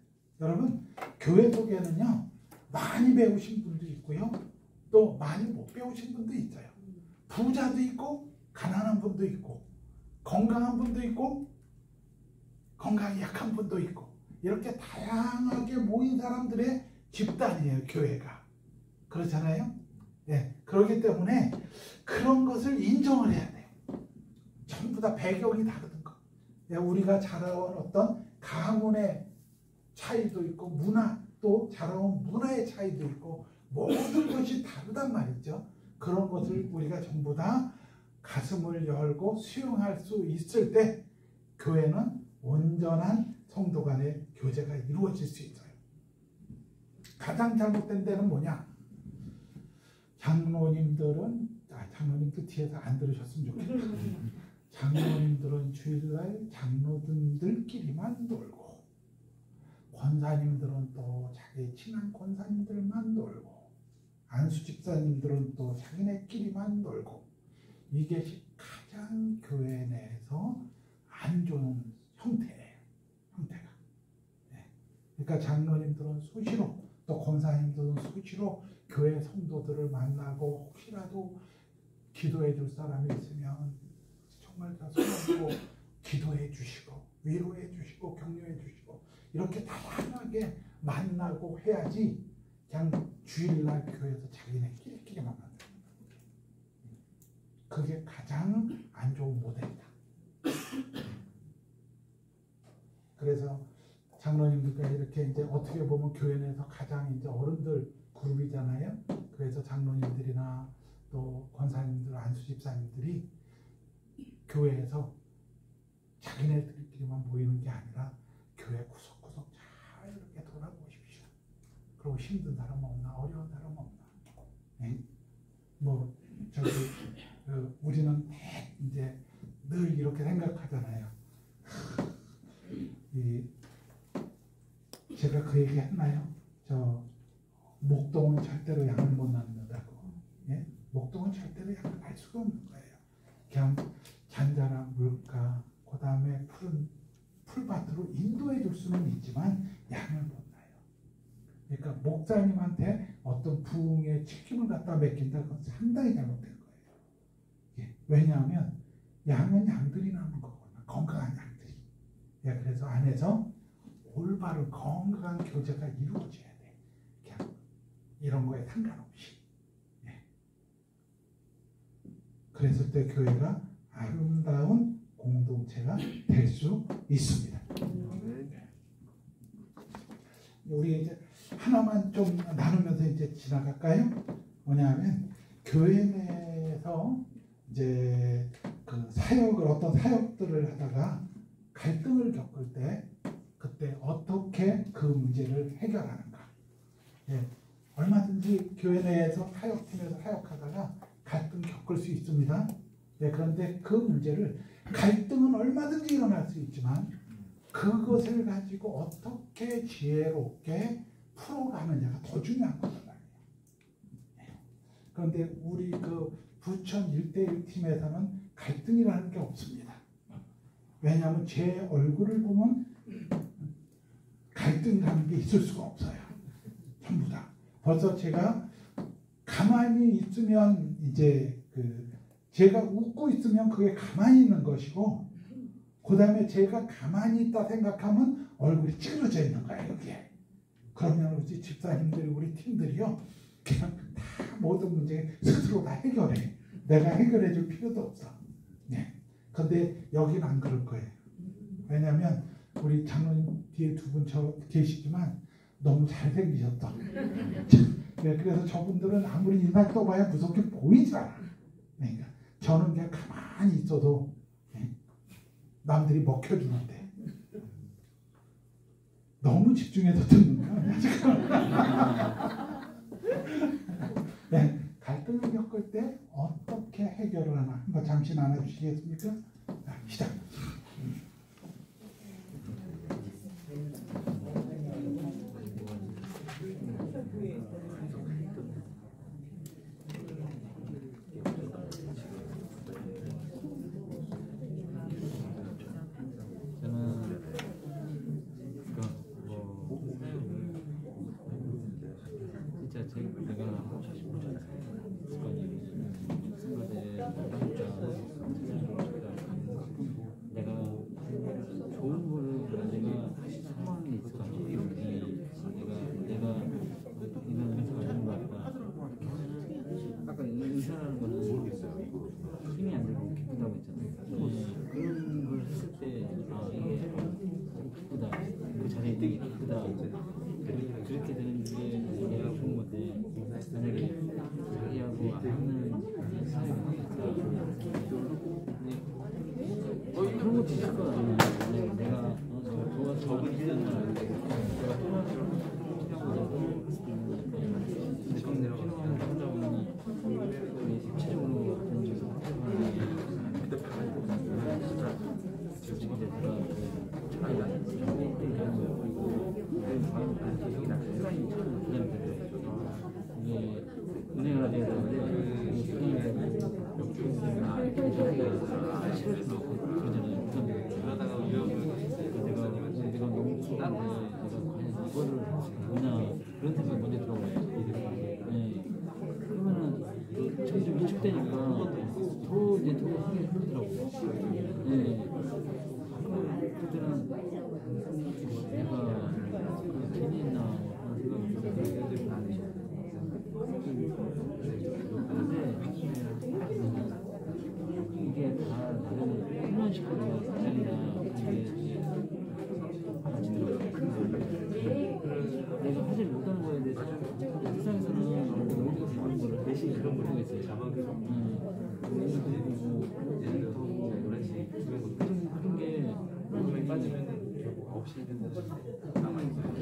여러분, 교회 속에는요, 많이 배우신 분도 있고요, 또 많이 못 배우신 분도 있어요. 부자도 있고, 가난한 분도 있고, 건강한 분도 있고, 건강이 약한 분도 있고, 이렇게 다양하게 모인 사람들의 집단이에요, 교회가. 그렇잖아요? 네, 그렇기 때문에 그런 것을 인정을 해야 돼요. 전부 다 배경이 다르든 거. 우리가 자라온 어떤 가문의 차이도 있고, 문화, 또 자라온 문화의 차이도 있고, 모든 것이 다르단 말이죠. 그런 것을 우리가 전부 다 가슴을 열고 수용할 수 있을 때 교회는 온전한 성도 간의 교제가 이루어질 수 있어요. 가장 잘못된 데는 뭐냐? 장로님들은, 장로님도 뒤에서 안 들으셨으면 좋겠다. 장로님들은 주일날 장로들끼리만 놀고, 권사님들은 또 자기 친한 권사님들만 놀고, 안수 집사님들은 또 자기네끼리만 놀고, 이게 가장 교회 내에서 안 좋은 형태예요. 형태가. 네. 그러니까 장로님들은 수시로, 또 권사님들은 수시로 교회 성도들을 만나고, 혹시라도 기도해 줄 사람이 있으면 정말 다 손잡고 기도해 주시고, 위로해 주시고, 격려해 주시고, 이렇게 다양하게 만나고 해야지 그냥 주일날 교회에서 자기네끼리만 만나는 거예요. 그게 가장 안 좋은 모델이다. 그래서 장로님들과 이렇게 이제 어떻게 보면 교회 내에서 가장 이제 어른들 그룹이잖아요. 그래서 장로님들이나 또 권사님들, 안수집사님들이 교회에서 자기네들끼리만 모이는 게 아니라 교회 구석구석 잘 이렇게 돌아보십시오. 그리고 힘든 사람 없나, 어려운 사람 없나. 네? 뭐 저기 우리는 이제 늘 이렇게 생각하잖아요. 제가 그 얘기 했나요? 저 목동은 절대로 양을 못 낳는다고. 예? 목동은 절대로 양을 날 수가 없는 거예요. 그냥 잔잔한 물가, 그 다음에 푸른 풀밭으로 인도해 줄 수는 있지만 양을 못 낳아요. 그러니까 목사님한테 어떤 부흥의 책임을 갖다 맡긴다, 그건 상당히 잘못된 거예요. 예. 왜냐하면 양은 양들이 낳는 거거든요. 건강한 양들이. 예. 그래서 안에서 올바른 건강한 교제가 이루어져야 돼. 그냥 이런 거에 상관없이. 예. 그랬을 때 교회가 아름다운 공동체가 될 수 있습니다. 우리 이제 하나만 좀 나누면서 이제 지나갈까요? 뭐냐면 교회 내에서 이제 그 사역을, 어떤 사역들을 하다가 갈등을 겪을 때 그때 어떻게 그 문제를 해결하는가. 예, 얼마든지 교회 내에서 사역팀에서 사역하다가 갈등 겪을 수 있습니다. 예, 그런데 그 문제를, 갈등은 얼마든지 일어날 수 있지만 그것을 가지고 어떻게 지혜롭게 풀어가느냐가 더 중요한 거란 말이에요. 예. 그런데 우리 그 부천 1대1 팀에서는 갈등이라는 게 없습니다. 왜냐하면 제 얼굴을 보면 갈등이라는 게 있을 수가 없어요. 전부 다. 벌써 제가 가만히 있으면 이제 제가 웃고 있으면 그게 가만히 있는 것이고, 그 다음에 제가 가만히 있다 생각하면 얼굴이 찌그러져 있는 거예요, 여기에. 그러면 우리 집사님들, 우리 팀들이요, 그냥 다 모든 문제 스스로 다 해결해. 내가 해결해 줄 필요도 없어. 네. 근데 여기는 안 그럴 거예요. 왜냐면 우리 장로님 뒤에 두 분 계시지만 너무 잘생기셨다. 네, 그래서 저분들은 아무리 인상 떠봐야 무섭게 보이지 않아. 그러니까 저는 그냥 가만히 있어도 남들이 먹혀주는데 너무 집중해서 듣는 거야. 네, 갈등을 겪을 때 어떻게 해결을 하나 한번 잠시 나눠주시겠습니까? 자, 시작. 의사라는 거는 힘이 안 들고 기쁘다고 했잖아요. 그런 걸 했을 때, 아, 이게 기쁘다. 그 자리에 있는 게 기쁘다. 그렇게 되는 게 내가 좋은 건데, 만약에 자기하고 안 맞는 사람이 있다. 그런 것도 있을 거 아니에요. 내가 적은 있는 건 아닌데, 내가 필요하고 입체적으로 은행을 해야 되는데 그러다가 내가 너무 좋아하는데 내가 이거를 뭐냐 그런 생각이 먼저 들어와요. 그러면은 점점 위축되니까 더 이제 더 하기 힘들더라고요. 그때는 내가 괜히 했나 그런 생각이 들어요. 이게 다 나를 훈련시키는 과정이다. 그게 내가 하지 못하는 거에 대해서 세상에서는 모두가 그런 거를 대신 그런 걸 하고 있어요. 그런 게 몸에 빠지면 없이 된다.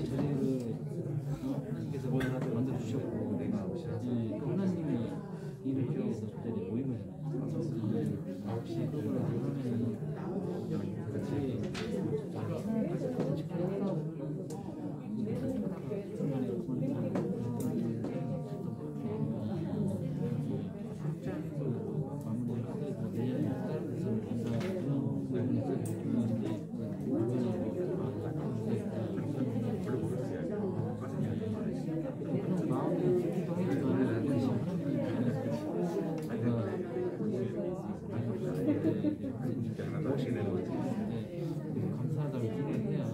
자리를 하나님께서 만들어 주셨고 하나님이 일을 하기 위해서 그 자리에 모인 거잖아요. 없이 그걸 하면은 같이 감사하다고 생각해야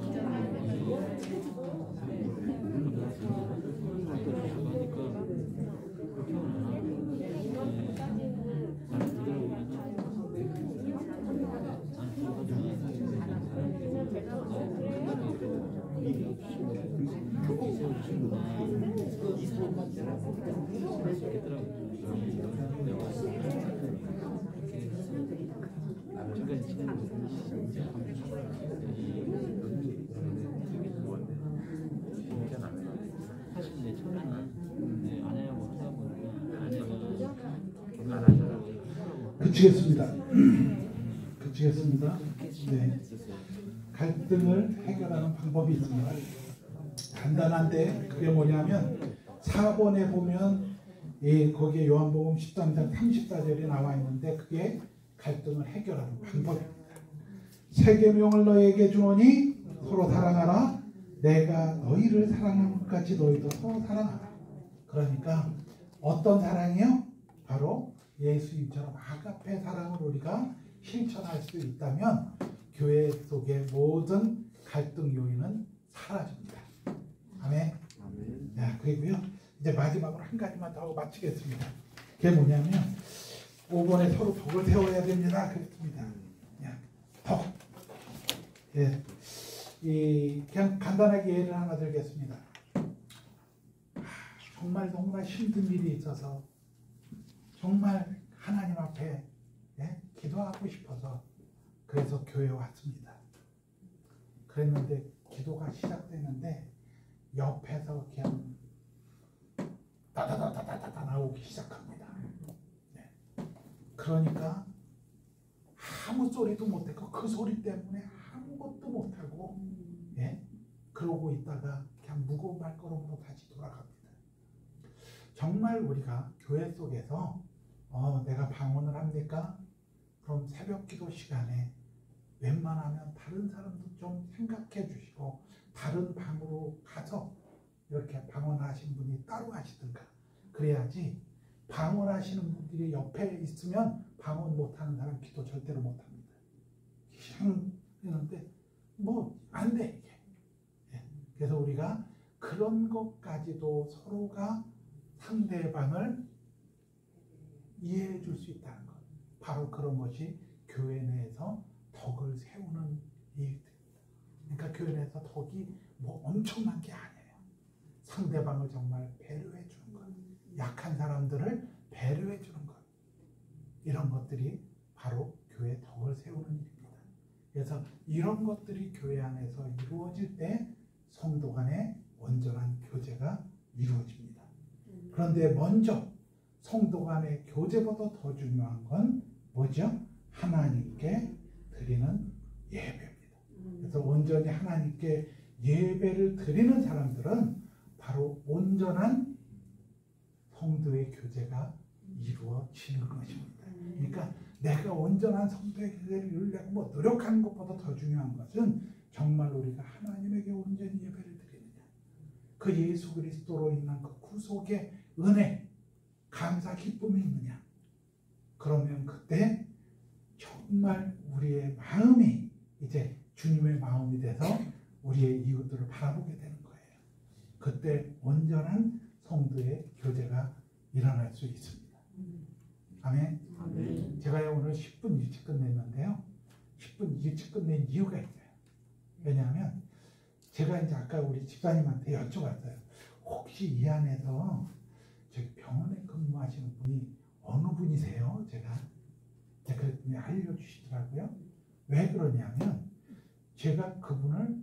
사실 이제 처음에는 아내하고 하다 보니까 아내가 그치겠습니다. 그치겠습니다. 네. 갈등을 해결하는 방법이 있습니다. 간단한데 그게 뭐냐면 4번에 보면 거기에 요한복음 13장 34절에 나와 있는데 그게 갈등을 해결하는 방법입니다. 새 계명을 너희에게 주노니 서로 사랑하라. 내가 너희를 사랑한 것 같이 너희도 서로 사랑하라. 그러니까 어떤 사랑이요? 바로 예수님처럼 아가페 사랑을 우리가 실천할 수 있다면 교회 속의 모든 갈등 요인은 사라집니다. 아멘. 자, 그리고요 이제 마지막으로 한 가지만 더 하고 마치겠습니다. 그게 뭐냐면 5번에 서로 덕을 세워야 됩니다. 그랬습니다. 덕. 예. 그냥 간단하게 예를 하나 들겠습니다. 정말 너무나 힘든 일이 있어서 정말 하나님 앞에 기도하고 싶어서 그래서 교회에 왔습니다. 그랬는데 기도가 시작되는데 옆에서 그냥 다다다다다다 나오기 시작합니다. 네. 그러니까 아무 소리도 못하고 그 소리 때문에 아무것도 못하고 예? 그러고 있다가 그냥 무거운 발걸음으로 다시 돌아갑니다. 정말 우리가 교회 속에서 내가 방언을 합니까? 그럼 새벽 기도 시간에 웬만하면 다른 사람도 좀 생각해 주시고 다른 방으로 가서 이렇게 방언하신 분이 따로 하시든가 그래야지 방언하시는 분들이 옆에 있으면 방언 못하는 사람 기도 절대로 못합니다. 그런데 뭐 안 돼 이게. 예. 그래서 우리가 그런 것까지도 서로가 상대방을 이해해 줄 수 있다는 것. 바로 그런 것이 교회 내에서 덕을 세우는 일들입니다. 그러니까 교회 내에서 덕이 뭐 엄청난 게 아니에요. 상대방을 정말 배려해 주는 것, 약한 사람들을 배려해 주는 것, 이런 것들이 바로 교회 덕을 세우는 일입니다. 그래서 이런 것들이 교회 안에서 이루어질 때 성도 간의 온전한 교제가 이루어집니다. 그런데 먼저 성도 간의 교제보다 더 중요한 건 뭐죠? 하나님께 드리는 예배입니다. 그래서 온전히 하나님께 예배를 드리는 사람들은 바로 온전한 성도의 교제가 이루어지는 것입니다. 그러니까 내가 온전한 성도의 교제를 이루려고 뭐 노력하는 것보다 더 중요한 것은 정말 우리가 하나님에게 온전히 예배를 드리느냐, 그 예수 그리스도로 인한 그 구속의 은혜, 감사, 기쁨이 있느냐. 그러면 그때 정말 우리의 마음이 이제 주님의 마음이 돼서 우리의 이웃들을 바라보게 되는 거예요. 그때 온전한 성도의 교제가 일어날 수 있습니다. 아멘. 아멘. 제가 오늘 10분 일찍 끝냈는데요. 10분 일찍 끝낸 이유가 있어요. 왜냐하면 제가 이제 아까 우리 집사님한테 여쭤봤어요. 혹시 이 안에서 저기 병원에 근무하시는 분이 어느 분이세요? 제가 그랬더니 알려주시더라고요. 왜 그러냐면 제가 그분을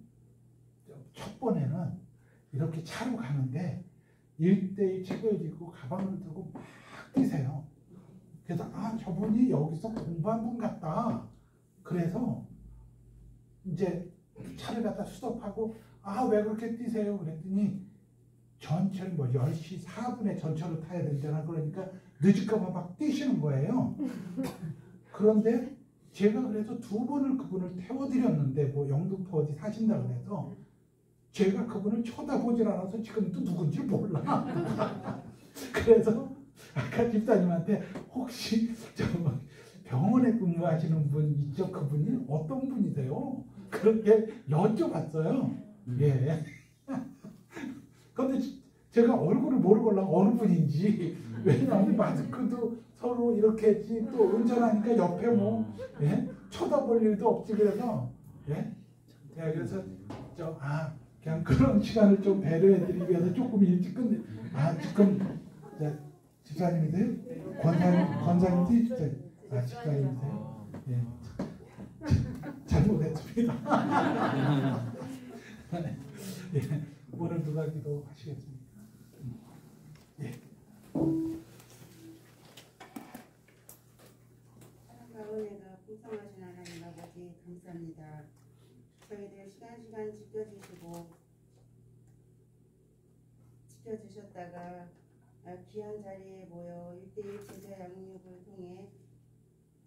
첫 번에는 이렇게 차로 가는데 1대1 책을 들고 가방을 들고 막 뛰세요. 그래서 저분이 여기서 공부한 분 같다. 그래서 이제 차를 갖다 수습하고 왜 그렇게 뛰세요? 그랬더니 전철 10시 4분에 전철을 타야 된다나 그러니까 늦을까봐 막 뛰시는 거예요. 그런데 제가 그래서 2번을 그분을 태워드렸는데 뭐 영등포 어디 사신다 그래서 제가 그분을 쳐다보질 않아서 지금도 누군지 몰라. 그래서 아까 집사님한테 혹시 저 병원에 근무하시는 분 있죠? 그분이 어떤 분이세요? 그렇게 여쭤봤어요. 예. 그런데 제가 얼굴을 모르고 어느 분인지, 왜냐하면 마스크도 서로 이렇게 했지, 또 운전하니까 옆에 뭐 쳐다볼 일도 없지. 그래서 그래서 그냥 그런 시간을 좀 배려해드리기 위해서 조금 일찍 끝내. 지금 집사님이세요? 권사님이세요? 집사님. 집사님이세요? 예. 잘못했습니다. 예. 오늘 누가 기도하시겠습니까? 예. 사랑과 은혜가 풍성하신 하나님 아버지 감사합니다. 저희들 시간 지켜주셨다가 귀한 자리에 모여 1대1 제자 양육을 통해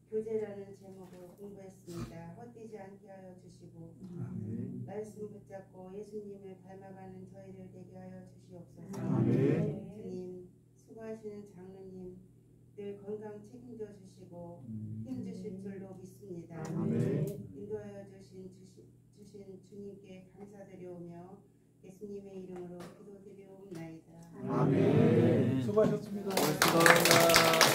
교제라는 제목을 공부했습니다. 헛되지 않게 하여 주시고 말씀 붙잡고 예수님을 닮아가는 저희를 되게 하여 주시옵소서. 주님, 수고하시는 장로님 늘 건강 책임져 주시고 힘 주실 줄로 믿습니다. 인도하여 주신 주님께 감사드리오며 예수님의 이름으로 기도드리옵나이다. 아멘. 수고하셨습니다. 수고하셨습니다.